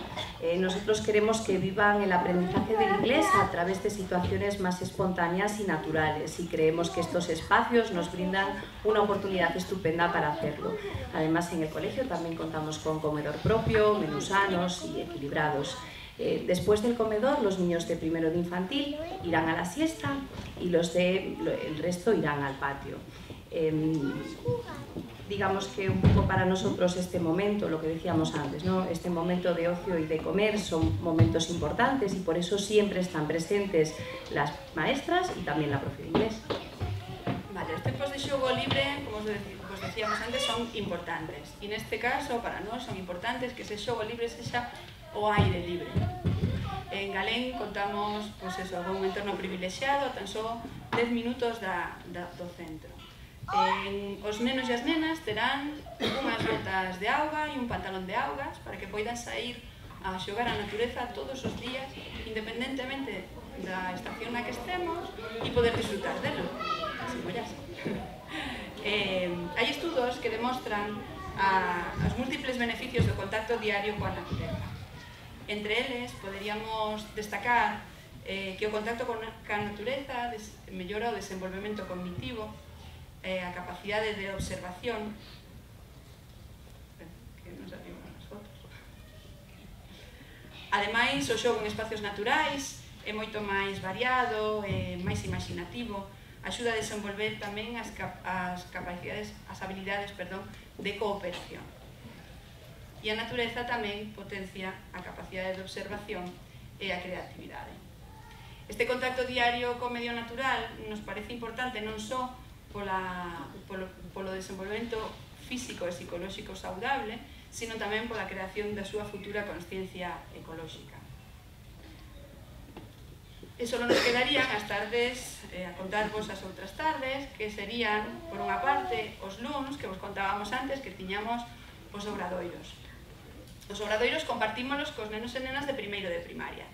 Nosotros queremos que vivan el aprendizaje del inglés a través de situaciones más espontáneas y naturales y creemos que estos espacios nos brindan una oportunidad estupenda para hacerlo. Además, en el colegio también contamos con comedor propio, menús sanos y equilibrados. Después del comedor, los niños de primero de infantil irán a la siesta y el resto irán al patio. Digamos que un poco para nosotros este momento, lo que decíamos antes, ¿no? Este momento de ocio y de comer son momentos importantes y por eso siempre están presentes las maestras y también la profe de inglés. Vale, os tempos de xogo libre, como os decíamos antes, son importantes. E neste caso, para nós, son importantes que ese xogo libre sexa o aire libre. En Galén contamos con un entorno privilexiado, tan só 10 minutos do centro. Os nenos e as nenas terán unhas botas de auga e un pantalón de augas para que poidan sair a xogar a natureza todos os días, independentemente da estación na que estemos, e poder disfrutar delo, sin mollarse. Hai estudos que demostran os múltiples beneficios do contacto diario coa natureza. Entre eles, poderíamos destacar que o contacto coa natureza mellora o desenvolvemento cognitivo, a capacidade de observación, que non salimos nas fotos. Ademais, o xogo en espacios naturais é moito máis variado, máis imaginativo, axuda a desenvolver tamén as habilidades de cooperación. E a natureza tamén potencia a capacidade de observación e a creatividade. Este contacto diario co medio natural nos parece importante non só polo desenvolvemento físico e psicolóxico saudable, sino tamén pola creación da súa futura consciencia ecolóxica. E só nos quedarían as tardes, a contarvos as outras tardes, que serían, por unha parte, os luns, que vos contábamos antes, que tiñamos os obradoiros. Os obradoiros compartímonos cos nenos e nenas de primeiro de primaria.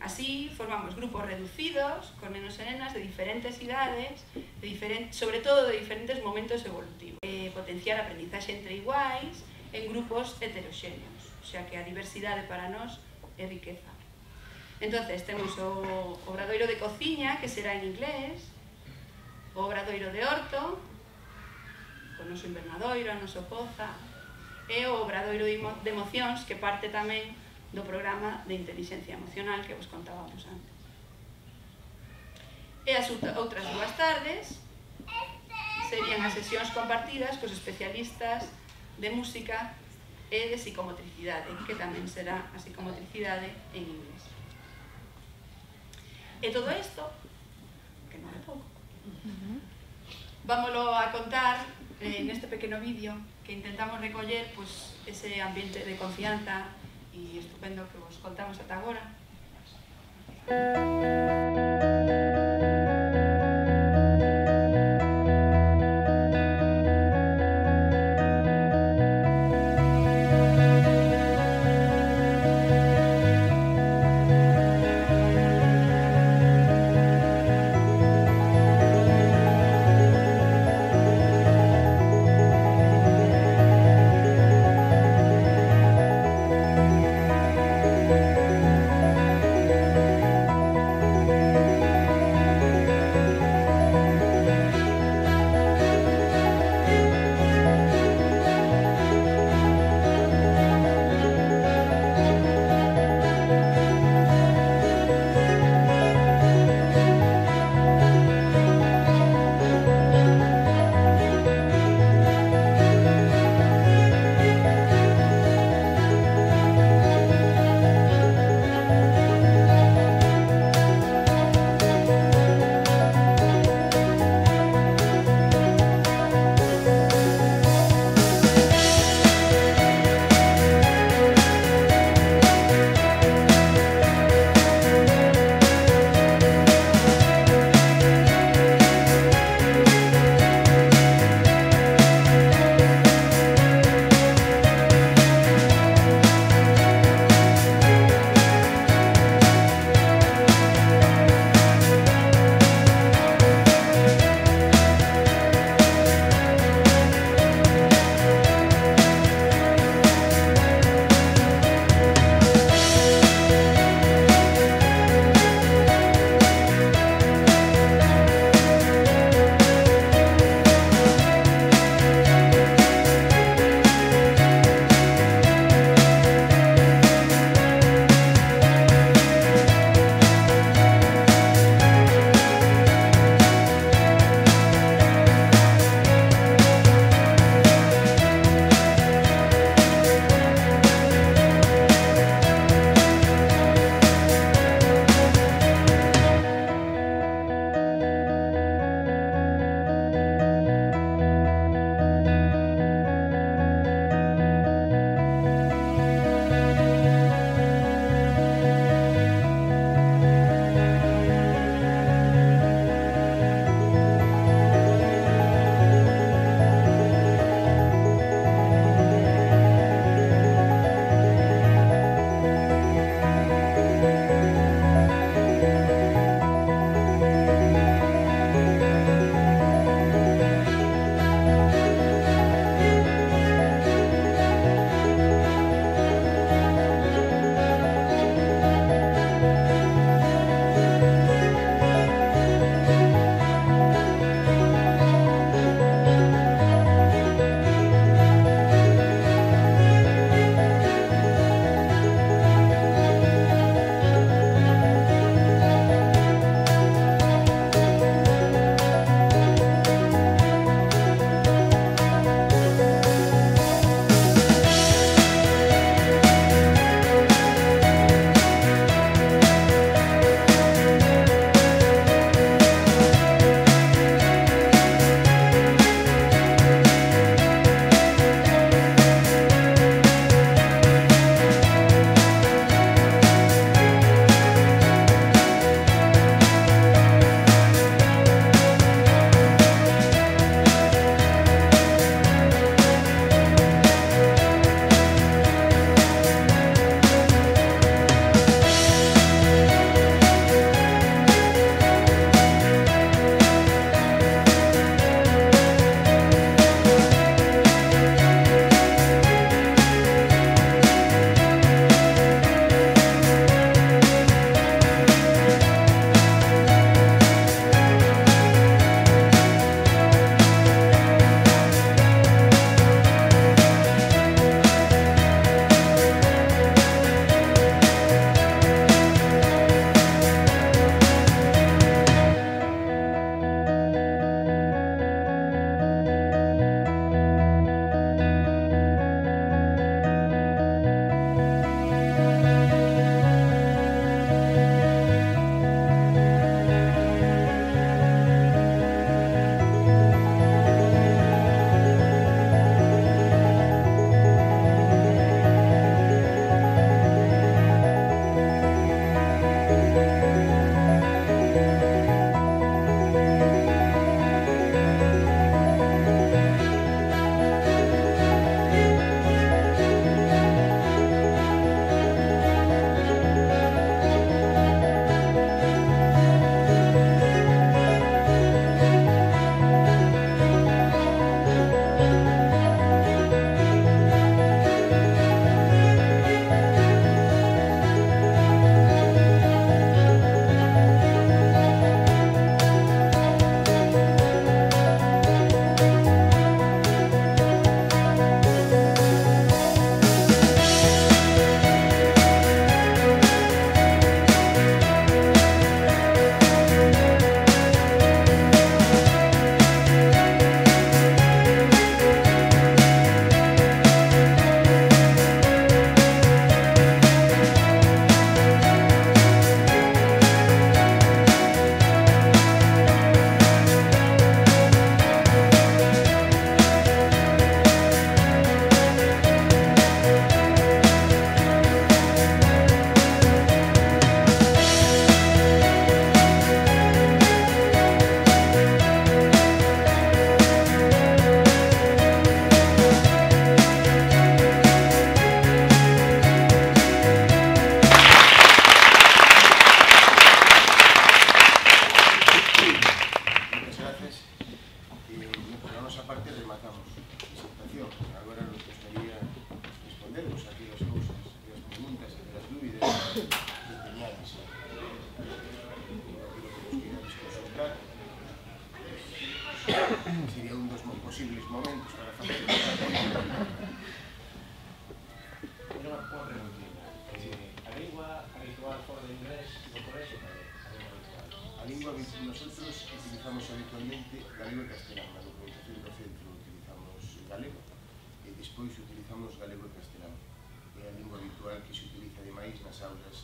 Así formamos grupos reducidos con nenos e nenas de diferentes idades, sobre todo de diferentes momentos evolutivos. Potenciar a aprendizaxe entre iguais en grupos heteroxéneos, o sea que a diversidade para nós é riqueza. Entonces, temos o obradoiro de cociña, que será en inglés, o obradoiro de horto, o noso invernadoiro, a noso poza, e o obradoiro de emocións, que parte tamén do programa de inteligencia emocional que vos contábamos antes. E as outras 2 tardes serían as sesións compartidas cos especialistas de música e de psicomotricidade, que tamén será a psicomotricidade en inglés. E todo isto, que non é pouco, vámoslo a contar neste pequeno vídeo que intentamos recoller ese ambiente de confianza e estupendo que vos contamos ata agora. galego e castelán. Na documentación do centro utilizamos galego e despois utilizamos galego e castelán. É a lingua habitual que se utiliza ademais nas aulas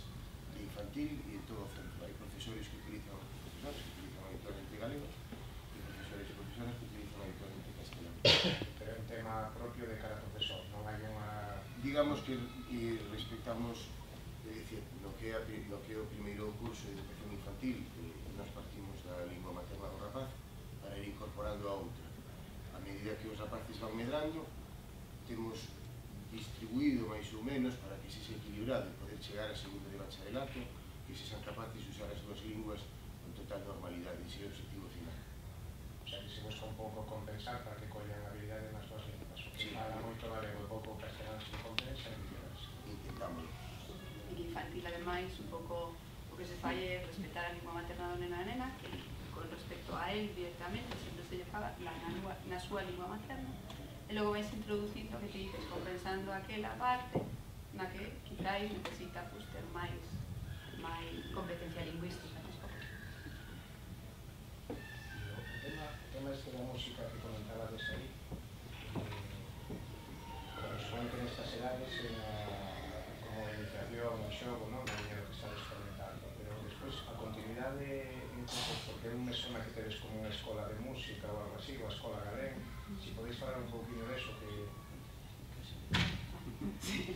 de infantil e en todo o centro. Hai profesores que utilizan habitualmente galego e profesores e profesoras que utilizan habitualmente castelán. Pero é un tema propio de cada profesor, non hai unha... Digamos que respectamos, é dicir, no que é o primeiro curso de educación infantil, nós partimos da lingua materna do rapaz para ir incorporando a outra. A medida que os rapaces van medrando, temos distribuído máis ou menos para que se equilibrado e poder chegar a segundo de bacharelato que se sean capaces de usar as dúas linguas con total normalidade. Ese é o objetivo final. O sea, que se busca un pouco compensar para que collan habilidade nas dúas linguas. O que fala moito galego e pouco castelán se compensa e viceversa. Intentámoslo. En infantil, ademais, un pouco o que se fai é respetar a lingua materna do nena a nena, que con respecto a él directamente sempre se lle fala na súa lingua materna, e logo vais introducindo que te dices, compensando aquela parte na que quizáis necesita ter máis competencia lingüística. O tema este da música que comentabades aí, corresponde nestas edades como iniciación, o xogo, non? Non é o que estades comentando, pero despois a continuidade, porque non me sona que tedes como unha escola de música ou algo así, ou a escola galén, se podéis falar un pouquinho deso que... Sí.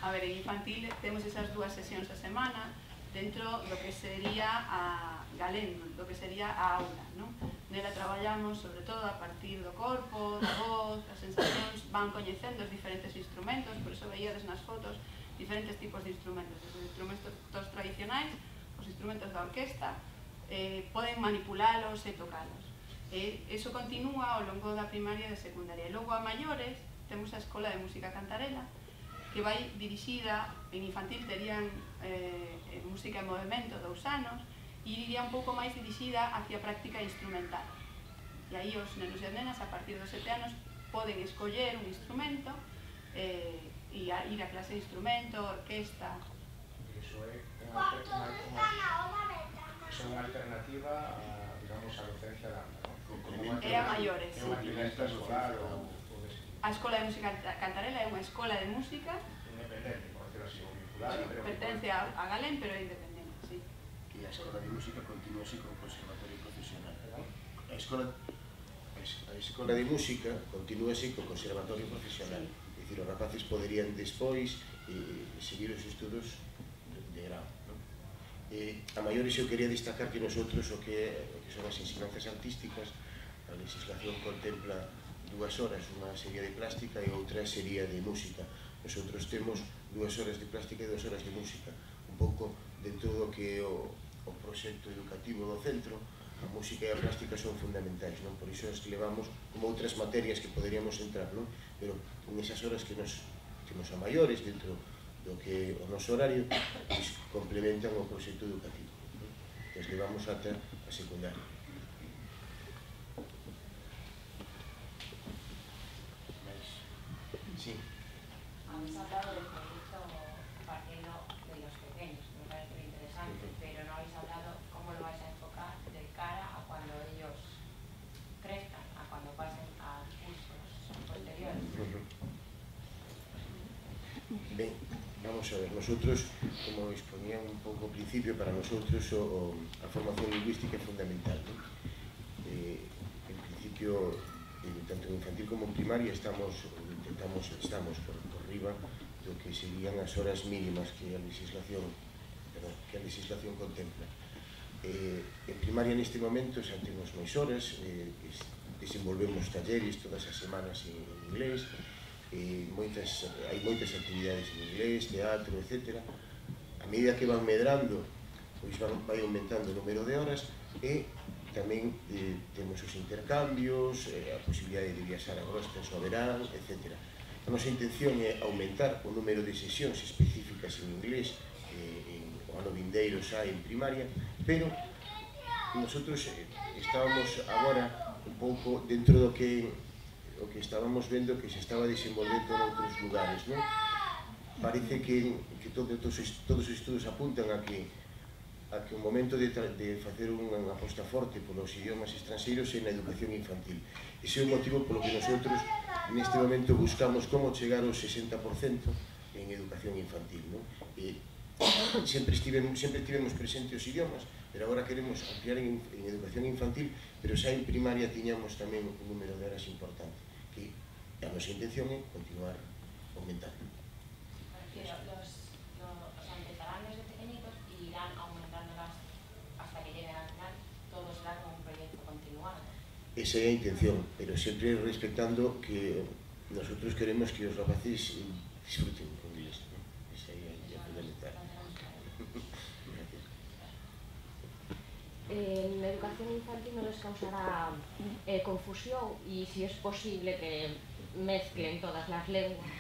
A ver, en infantil temos esas dúas sesións a semana dentro do que sería a galén, do que sería a aula, non? Nela traballamos sobre todo a partir do corpo, da voz, as sensacións, van coñecendo os diferentes instrumentos, por iso veíades nas fotos diferentes tipos de instrumentos, os instrumentos tradicionais, os instrumentos da orquesta, poden manipulalos e tocalos. Eso continúa ao longo da primaria e de secundaria. E logo a maiores temos a Escola de Música Cantarela, que vai dirixida, en infantil terían música en movimento 2 anos, e iría un pouco máis dirixida hacia a práctica instrumental. E aí os nenos e as nenas, a partir dos 7 anos, poden escoller un instrumento e ir a clase de instrumento, orquesta. Iso é unha alternativa a, digamos, a docencia da anda, non? É a maiores, é unha actividade escolar ou a Escola de Música Cantarela é unha escola de música independente, por decirlo así, ou vinculada, pero pertence a Galén, pero é independente, sí. E a Escola de Música continúa así con o Conservatorio Profesional. A Escola de Música continúa así co Conservatorio Profesional. É dicir, os rapaces poderían despois seguir os estudos de grau. A maiores eu quería destacar que nosotros o que son as ensinanzas artísticas, a legislación contempla 2 horas, unha serie de plástica e outra sería de música. Nosotros temos 2 horas de plástica e 2 horas de música, un pouco dentro do que é o proxecto educativo do centro. A música e a plástica son fundamentais, non? Por iso as levamos como outras materias que poderíamos entrar, non? Pero en esas horas que nos a maiores dentro do que o noso horario complementan o proxecto educativo. As levamos ata a secundaria. Sí. Habéis hablado del proyecto partiendo de los pequeños, que me parece muy interesante, pero no habéis hablado cómo lo vais a enfocar de cara a cuando ellos crezcan, a cuando pasen a cursos posteriores. Ben, vamos a ver, nosotros, como exponía un pouco ao principio, para nosotros a formación lingüística é fundamental, ¿no? En principio, tanto en infantil como en primaria estamos por riba do que serían as horas mínimas que a legislación contempla. En primaria neste momento xa temos máis horas, desenvolvemos talleres todas as semanas en inglés, hai moitas actividades en inglés, teatro, etc. A medida que van medrando, pois vai aumentando o número de horas e tamén temos os intercambios, a posibilidade de viaxar a Grostas no verán, etc. A nosa intención é aumentar o número de sesións específicas en inglés o ano vindeiro xa en primaria, pero nosotros estábamos agora un pouco dentro do que estábamos vendo que se estaba desenvolvendo en outros lugares, non? Parece que todos os estudos apuntan a que a que o momento de facer unha aposta forte polos idiomas estranxeiros é na educación infantil. Ese é o motivo polo que nosotros neste momento buscamos como chegar ao 60% en educación infantil, non? Sempre tivemos presente os idiomas, pero agora queremos ampliar en educación infantil, pero xa en primaria tiñamos tamén un número de horas importante, que a nosa intención é continuar aumentando. Empezarán desde pequeñitos y irán aumentándolas hasta que lleguen al final, todo será como un proyecto continuado. Esa é a intención, pero sempre respectando que nosotros queremos que os rapaces disfruten con inglés, ¿no? Esa é a idea fundamental. En la educación infantil no les causará confusión y si es posible que mezclen todas las lenguas.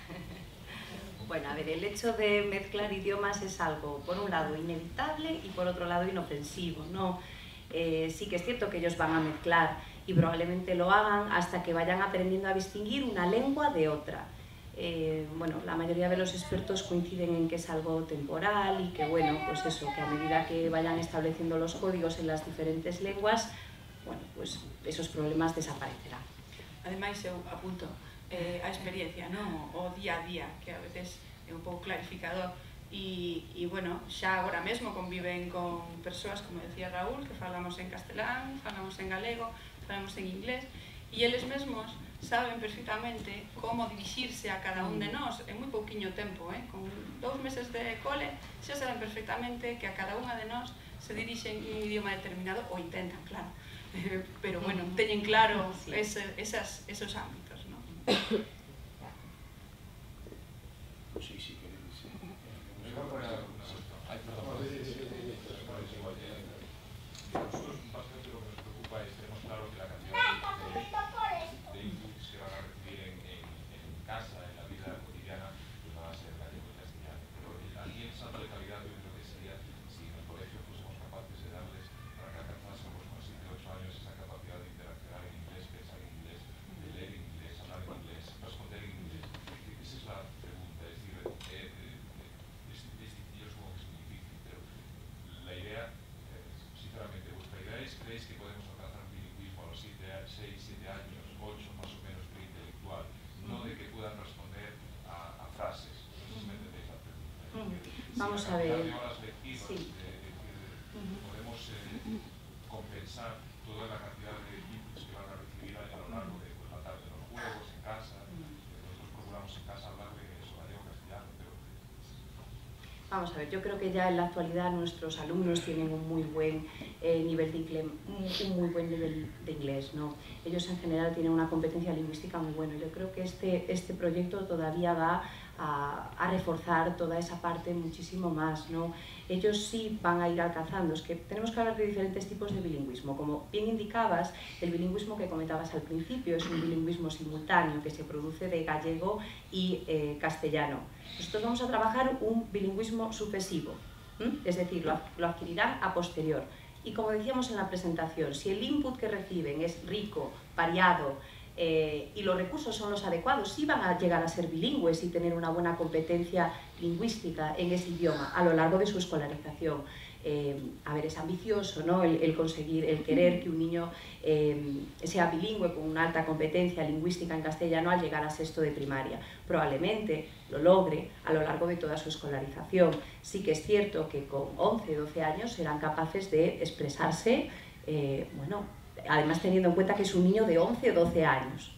Bueno, a ver, el hecho de mezclar idiomas es algo, por un lado, inevitable y por otro lado, inofensivo, ¿no? Sí que es cierto que ellos van a mezclar y probablemente lo hagan hasta que vayan aprendiendo a distinguir una lengua de otra. Bueno, la mayoría de los expertos coinciden en que es algo temporal y que, bueno, pues eso, que a medida que vayan estableciendo los códigos en las diferentes lenguas, bueno, pues esos problemas desaparecerán. Ademais, eu apunto a experiencia, non? O día a día, que a veces é un pouco clarificador. E, bueno, xa agora mesmo conviven con persoas, como decía Raúl, que falamos en castelán, falamos en galego, falamos en inglés, e eles mesmos saben perfectamente como dirixirse a cada un de nós en moi pouquiño tempo, con 2 meses de cole, xa saben perfectamente que a cada unha de nós se dirixen un idioma determinado, ou intentan, claro, pero bueno, teñen claro esos ámbitos, non? Sí, sí, que sí. Nosotros básicamente lo que nos preocupa es, tenemos claro que la cantidad de inputs que van a recibir en casa, en la vida cotidiana, pues van a ser gallego y castellano. Pero aquí el salto de calidad yo creo que sería si en el colegio fuésemos capaces de darles, para que alcanzásemos con 7 o 8 años esa capacidad de interaccionar en inglés, pensar en inglés, de leer en inglés, hablar en inglés, responder en inglés. Esa es la pregunta, es decir, yo supongo que es muy difícil, pero la idea, sinceramente, ¿vuestra idea es, creéis que podemos alcanzar un bilingüismo a los 6, 7 años, 8 más o menos preintelectual? No de que puedan responder a frases, no sé si me entendéis la pregunta. Vamos a ver. Horas lectivas, Sí. podemos compensar toda la cantidad de inputs que van a recibir a lo largo de la tarde, de los juegos, en casa. Nosotros procuramos en casa hablar de eso, gallego, castellano, pero... Vamos a ver, yo creo que ya en la actualidad nuestros alumnos tienen un muy buen nivel de inglés, un muy buen nivel de inglés, ¿no? Ellos en general tienen una competencia lingüística muy buena. Yo creo que este proyecto todavía va a reforzar toda esa parte muchísimo más, ¿no? Ellos sí van a ir alcanzando. Es que tenemos que hablar de diferentes tipos de bilingüismo. Como bien indicabas, el bilingüismo que comentabas al principio es un bilingüismo simultáneo que se produce de gallego y castellano. Nosotros vamos a trabajar un bilingüismo sucesivo, es decir, lo adquirirán a posterior. Y como decíamos en la presentación, si el input que reciben es rico, variado, y los recursos son los adecuados, sí van a llegar a ser bilingües y tener una buena competencia lingüística en ese idioma a lo largo de su escolarización. A ver, es ambicioso, ¿no? el conseguir, el querer que un niño sea bilingüe con una alta competencia lingüística en castellano al llegar a sexto de primaria. Probablemente lo logre a lo largo de toda su escolarización. Sí que es cierto que con 11, 12 años serán capaces de expresarse, bueno, además teniendo en cuenta que es un niño de 11 o 12 años.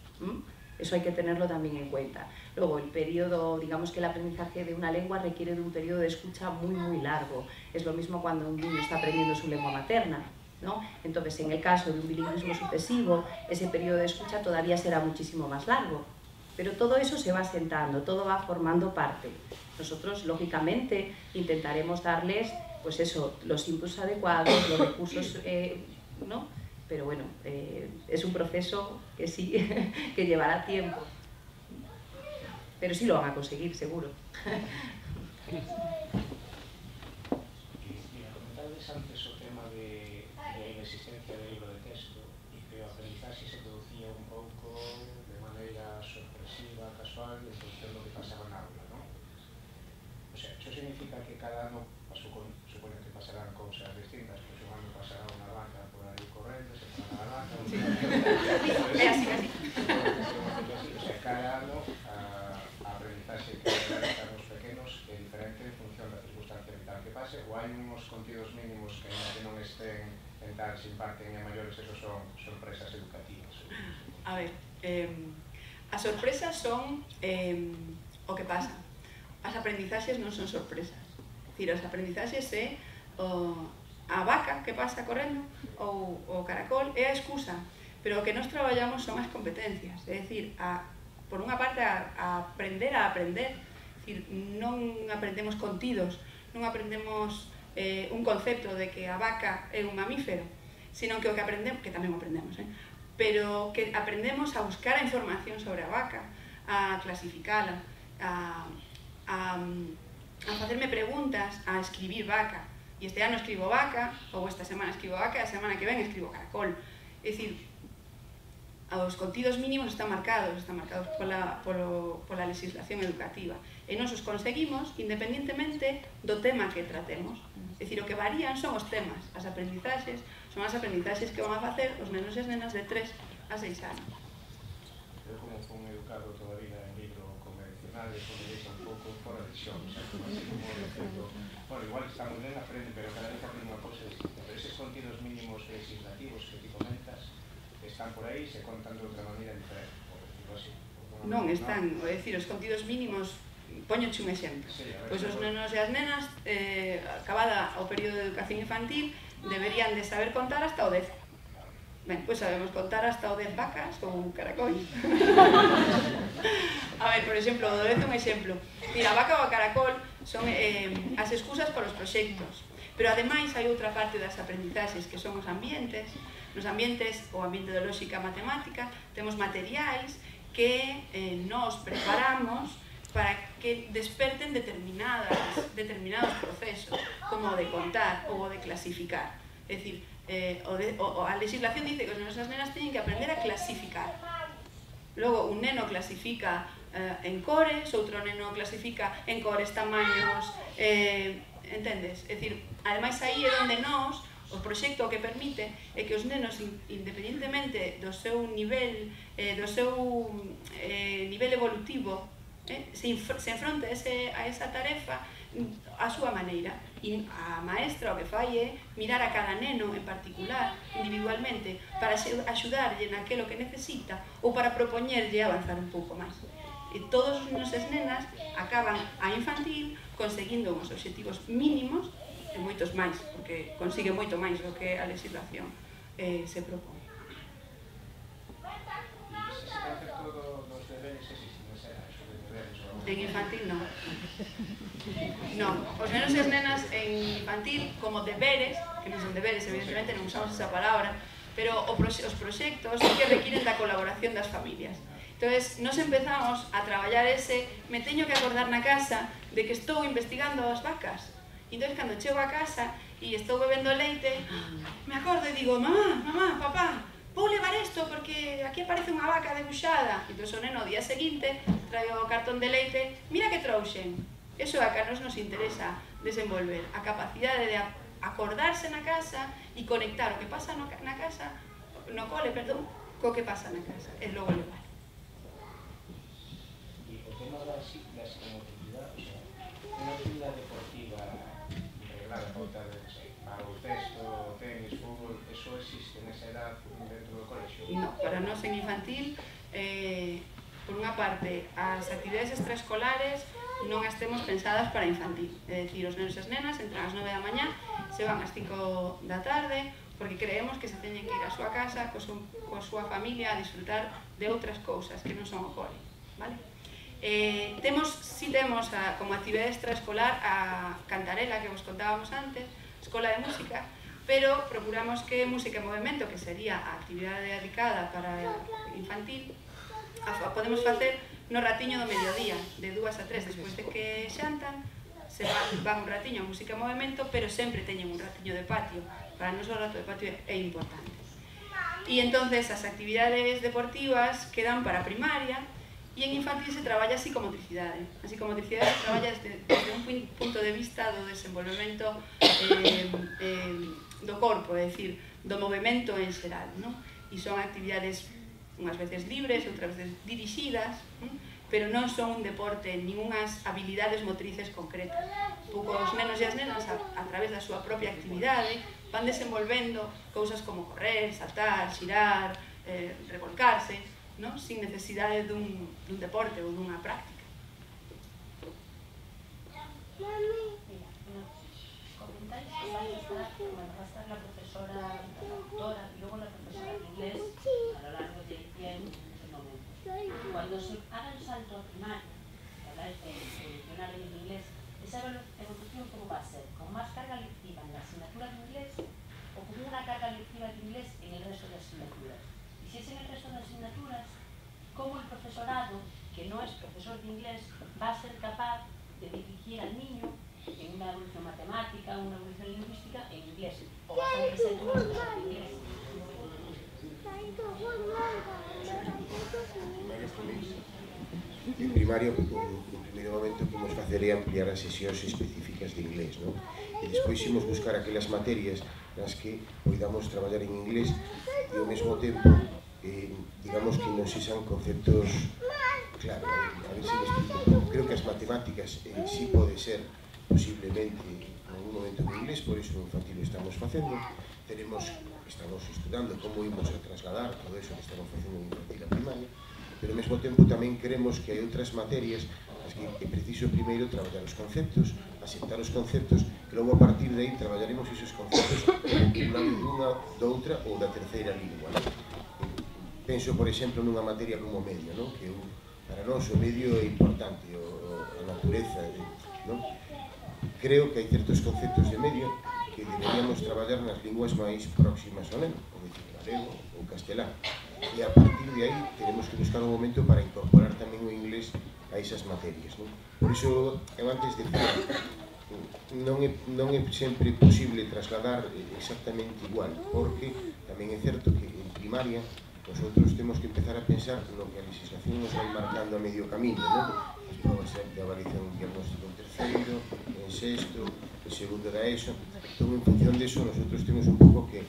Eso hay que tenerlo también en cuenta. Luego, el periodo, digamos que el aprendizaje de una lengua requiere de un periodo de escucha muy, muy largo. Es lo mismo cuando un niño está aprendiendo su lengua materna, ¿no? Entonces, en el caso de un bilingüismo sucesivo, ese periodo de escucha todavía será muchísimo más largo. Pero todo eso se va asentando, todo va formando parte. Nosotros, lógicamente, intentaremos darles, pues eso, los inputs adecuados, los recursos, ¿no? Pero bueno, es un proceso que sí, que llevará tiempo. Pero sí lo van a conseguir, seguro. Comentabais antes o tema de la inexistencia del libro de texto e que o aprendizaxe se producía un pouco de maneira sorpresiva, casual, en función do que pasaba na aula, non? O sea, eso significa que cada ano, supoño que pasarán cousas distintas, pois un ano pasará unha vaca por aí correndo, se fará a vaca, É así, así. O sea, cada ano a aprendizaxe que realizan os pequenos é diferente en función da circunstancia vital que pase, ou hai uns contidos mínimos que non estén en tal se imparten a maiores, esos son sorpresas educativas. A ver, as sorpresas son o que pasa. As aprendizaxes non son sorpresas. É dicir, as aprendizaxes é a vaca que pasa correndo ou o caracol é a excusa, pero o que nos traballamos son as competencias, é dicir, por unha parte a aprender a aprender, é dicir, non aprendemos contidos, non aprendemos un concepto de que a vaca é un mamífero, sino que o que aprendemos, que tamén o aprendemos, pero que aprendemos a buscar a información sobre a vaca, a clasificala, a facerme preguntas, a escribir vaca. E este ano escribo vaca, ou esta semana escribo vaca, e a semana que ven escribo caracol. É dicir, os contidos mínimos están marcados pola legislación educativa. E nos os conseguimos independentemente do tema que tratemos. É dicir, o que varían son os temas, as aprendizaxes, son as aprendizaxes que van a facer os nenos e as nenas de 3 a 6 anos. Eu como fui educado toda a vida en libro convencional, eso me deixa un pouco fora de xogo, o sea, como así como diciendo, bueno, igual está moi ben, aprende, pero cada vez aprende unha cosa distinta, pero esos contidos mínimos legislativos que ti comentas están por aí, se contan de outra maneira diferente, por decirlo así. Non, están, é dicir, os contidos mínimos, poñoche un exemplo, pois os nenos e as nenas, acabada o período de educación infantil, deberían de saber contar hasta o 10. Ben, pois sabemos contar hasta o 10 vacas ou caracois. A ver, por exemplo, do 10 un exemplo. Mira, a vaca ou a caracol son as excusas para os proxectos, pero ademais hai outra parte das aprendizaxes que son os ambientes. Nos ambientes, o ambiente de lógica matemática, temos materiais que nos preparamos para que desperten determinados procesos, como o de contar ou o de clasificar. É dicir, a legislación dice que os nenos e as nenas teñen que aprender a clasificar. Logo, un neno clasifica en cores, outro neno clasifica en cores, tamaños, entendes? É dicir, ademais aí é onde nós, o proxecto que permite é que os nenos, independentemente do seu nivel evolutivo, se enfronte a esa tarefa a súa maneira. E a maestra o que fai é mirar a cada neno en particular, individualmente, para axudarlle naquelo que necesita ou para propoñerlle avanzar un pouco máis. E todos os nenos e as nenas acaban a infantil conseguindo uns obxectivos mínimos e moitos máis, porque consigue moito máis do que a legislación se propón. En infantil non. Non, os nenos e as nenas en infantil como deberes, que non son deberes, evidentemente non usamos esa palabra, pero os proxectos que requiren da colaboración das familias. Entonces, nos empezamos a traballar me teño que acordar na casa de que estou investigando as vacas. Entón, cando chego a casa e estou bebendo leite, me acordo e digo, mamá, papá, vou levar isto porque aquí aparece unha vaca debuxada. Entón, o neno, o día seguinte, traio o cartón de leite, mira que trouxen. Eso é a que a nos interesa desenvolver, a capacidade de acordarse na casa e conectar o que pasa na casa, no cole, perdón, co que pasa na casa, e logo levar. E o tema da psicomotricidade, o sea, unha actividade deportiva reglada, baloncesto, tenis, fútbol, eso existe nesa edad dentro do colexio? No, para nós en infantil, por unha parte, as actividades extraescolares non as temos pensadas para infantil. É dicir, os nenos e as nenas entran ás 9 da mañá, se van ás 5 da tarde, porque creemos que se teñen que ir á súa casa coa súa familia a disfrutar de outras cousas que non son o cole, vale? Si temos como actividade extraescolar a cantarela que vos contábamos antes, escola de música, pero procuramos que música e movimento, que sería a actividade dedicada para infantil, podemos facer no ratiño do mediodía, de 2 a 3, despois de que xantan, se van un ratiño a música e movimento, pero sempre teñen un ratiño de patio. Para nós o rato de patio é importante. E entonces as actividades deportivas quedan para primaria, E en infantil se traballa a psicomotricidade. A psicomotricidade se traballa desde un punto de vista do desenvolvemento do corpo, é dicir, do movimento en xeral, non? E son actividades unhas veces libres, outras veces dirixidas, pero non son un deporte, nin unhas habilidades motrices concretas. Pouco os nenos e as nenas, a través da súa propia actividade, van desenvolvendo cousas como correr, saltar, xirar, revolcarse, non? Sin necesidade dun deporte ou dunha práctica. Comentáis que vais a estar la profesora, la doctora y luego la profesora de inglés a lo largo del tiempo en muchos momentos. Cuando se haga el salto a primaria, que habláis de evolucionar en el inglés, ¿esa evolución cómo va a ser? ¿Con más carga lectiva en la asignatura de inglés o con una carga lectiva de inglés en el resto de asignaturas? Y si es en el resto de asignaturas, ¿cómo el profesorado, que no es profesor de inglés, va a ser capaz de dirigir al niño en una evolución matemática, una evolución lingüística en inglés? ¿O va a ser presente un profesor de inglés? En primaria, no primeiro momento, o que imos facer é ampliar as sesións específicas de inglés, non? E despois imos buscar aquelas materias nas que poidamos traballar en inglés e ao mesmo tempo, digamos que non sexan conceptos, claro, a ver se me explico. Creo que as matemáticas sí pode ser posiblemente en algún momento en inglés, por iso no infantil o estamos facendo. Estamos estudando como imos a trasladar todo eso que estamos facendo en infantil a primaria, pero ao mesmo tempo tamén queremos que hai outras materias as que é preciso primeiro traballar os conceptos, aceptar os conceptos, que logo a partir de aí traballaremos esos conceptos dunha, doutra ou da terceira lingua. Penso, por exemplo, nunha materia como medio, que para nós o medio é importante, a natureza, non? Creo que hai certos conceptos de medio que deberíamos traballar nas linguas máis próximas ao neno, como dicir, galego ou castelán. E a partir de aí tenemos que buscar un momento para incorporar tamén o inglés a esas materias, non? Por iso, eu antes decía, non é sempre posible trasladar exactamente igual, porque tamén é certo que en primaria nosotros temos que empezar a pensar no que a legislación nos vai marcando a medio camino, non? As provas de avaliación diagnóstico en terceiro, en sexto, en segundo da ESO. Entón, en función de eso, nosotros temos un pouco que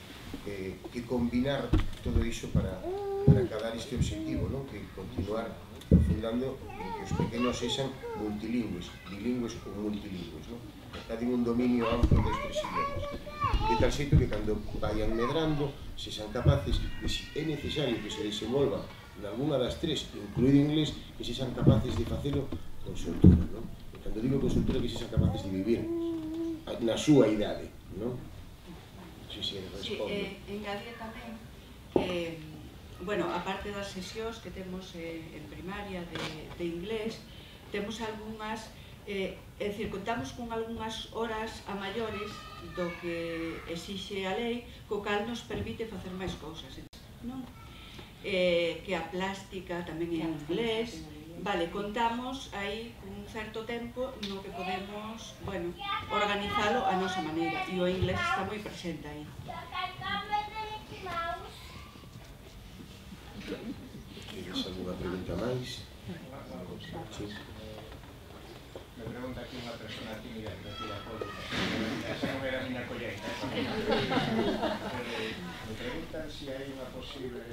combinar todo iso para acadar este objetivo, non? Que continuar profundando en que os pequenos sexan multilingües, bilingües ou multilingües, non? Que ten un dominio amplo destes idiomas. De tal xeito que cando vayan medrando, sexan capaces de, se é necesario que se desenvolva en alguna das tres, incluído inglés, que sexan capaces de facelo con soltura, non? E cando digo con soltura, que sexan capaces de vivir na súa idade, non? Si, respondo. Engadir tamén que, bueno, aparte das sesións que temos en primaria de inglés, temos algunhas, é dicir, contamos con algunhas horas a maiores do que exixe a lei, co cal nos permite facer máis cousas, non? Que a plástica tamén é en inglés. Vale, contamos aí un certo tempo no que podemos, bueno, organizalo a nosa maneira, e o inglés está moi presente aí. Tienes alguna pregunta máis? Sí. Me pregunta aquí unha persona tímida que decía Polo. Esa non era a miña colleita. Me preguntan se hai unha posible...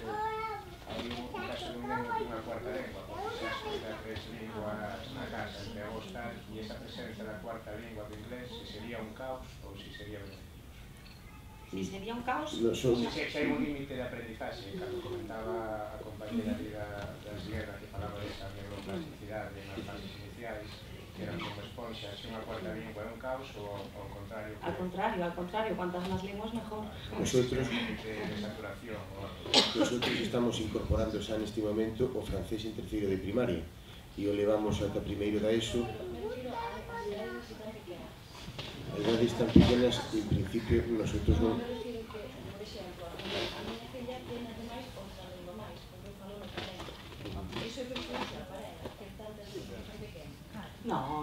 Hai un caso de un neno que unha cuarta lengua, porque se ascoita tres linguas na casa entre a tal, e esa presencia da cuarta lingua do inglés, se sería un caos ou se sería beneficioso. Si sería un caos? Se hai un límite de aprendizaxe, cando comentaba a compañera das guerras que falaba desa neuroplasticidade nas fases iniciais, que eran como esponxas, se unha cuarta lingua é un caos ou ao contrario? Al contrario, cuantas más lenguas mejor. Nosotros Nosotros estamos incorporando xa neste momento o francés en terceiro de primaria e o levamos ata primeiro da ESO. A edades tan pequenas, en principio, nosotros non...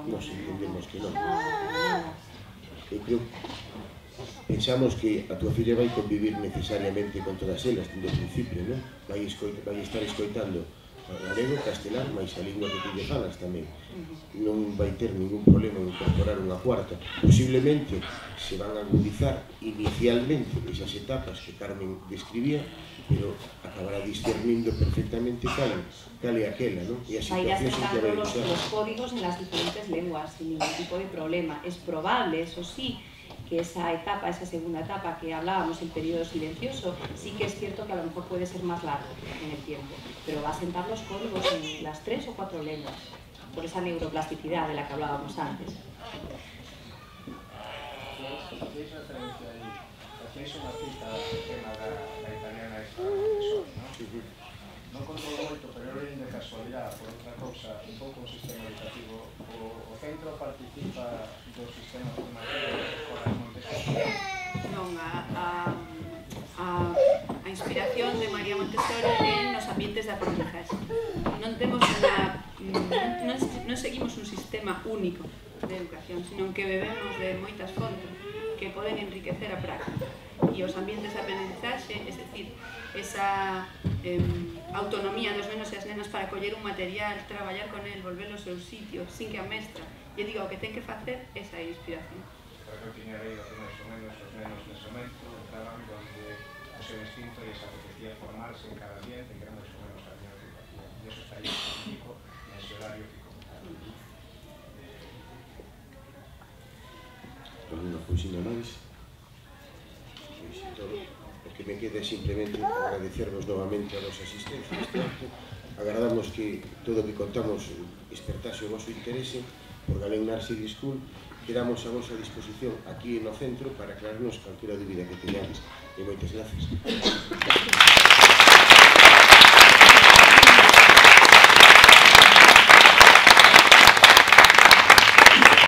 Nos entendemos que non. Eu creo, pensamos que a tua filla vai convivir necesariamente con todas elas, desde o principio, non? Vai estar escoitando galego, castelán, máis a lingua que tú lle falas tamén. Non vai ter ningún problema en incorporar unha cuarta. Posiblemente se van a agudizar inicialmente esas etapas que Carmen describía, pero acabará discernindo perfectamente cal é aquela, ¿no? E a Va a ir situación sin que acercando vai usar. los códigos en las diferentes lenguas sin ningún tipo de problema. Es probable, eso sí, que esa etapa, esa segunda etapa que hablábamos, el periodo silencioso, sí que es cierto que a lo mejor puede ser más largo en el tiempo, pero va a sentar los códigos en las 3 o 4 lenguas, por esa neuroplasticidad de la que hablábamos antes. Hacéis referencia ahí, hacéis unha cita ao tema da italiana esta profesor, non? Non controlo moito, pero eu de casualidade, por outra cousa, un pouco o sistema educativo, o centro participa do sistema formativo da Escola Montessori? Non, a inspiración de María Montessori é nos ambientes de aprendizaxe. Non temos non seguimos un sistema único de educación, sino que bebemos de moitas fontes que poden enriquecer a práctica. E os ambientes de aprendizaxe, es decir, esa autonomía dos nenos e as nenas para coller un material, traballar con el, volverlo ao seu sitio, sin que a mestra lle diga o que ten que facer, esa é a inspiración. Pero eu tiña leído que máis ou menos os nenos nese momento entraban donde o seu instinto lles apetecía formarse en cada ambiente, que era máis ou menos a miña educación. E iso está aí específico nese horario que comentaron. Alguna cousinha máis? Pois todo. O que me queda simplemente agradecervos novamente a vosa asistencia neste acto. Agardamos que todo o que contamos despertase o vosso interese por Galego Nursery School. Quedamos a vosa disposición aquí no centro para aclararnos calquera dúbida que teñades. E moitas gracias.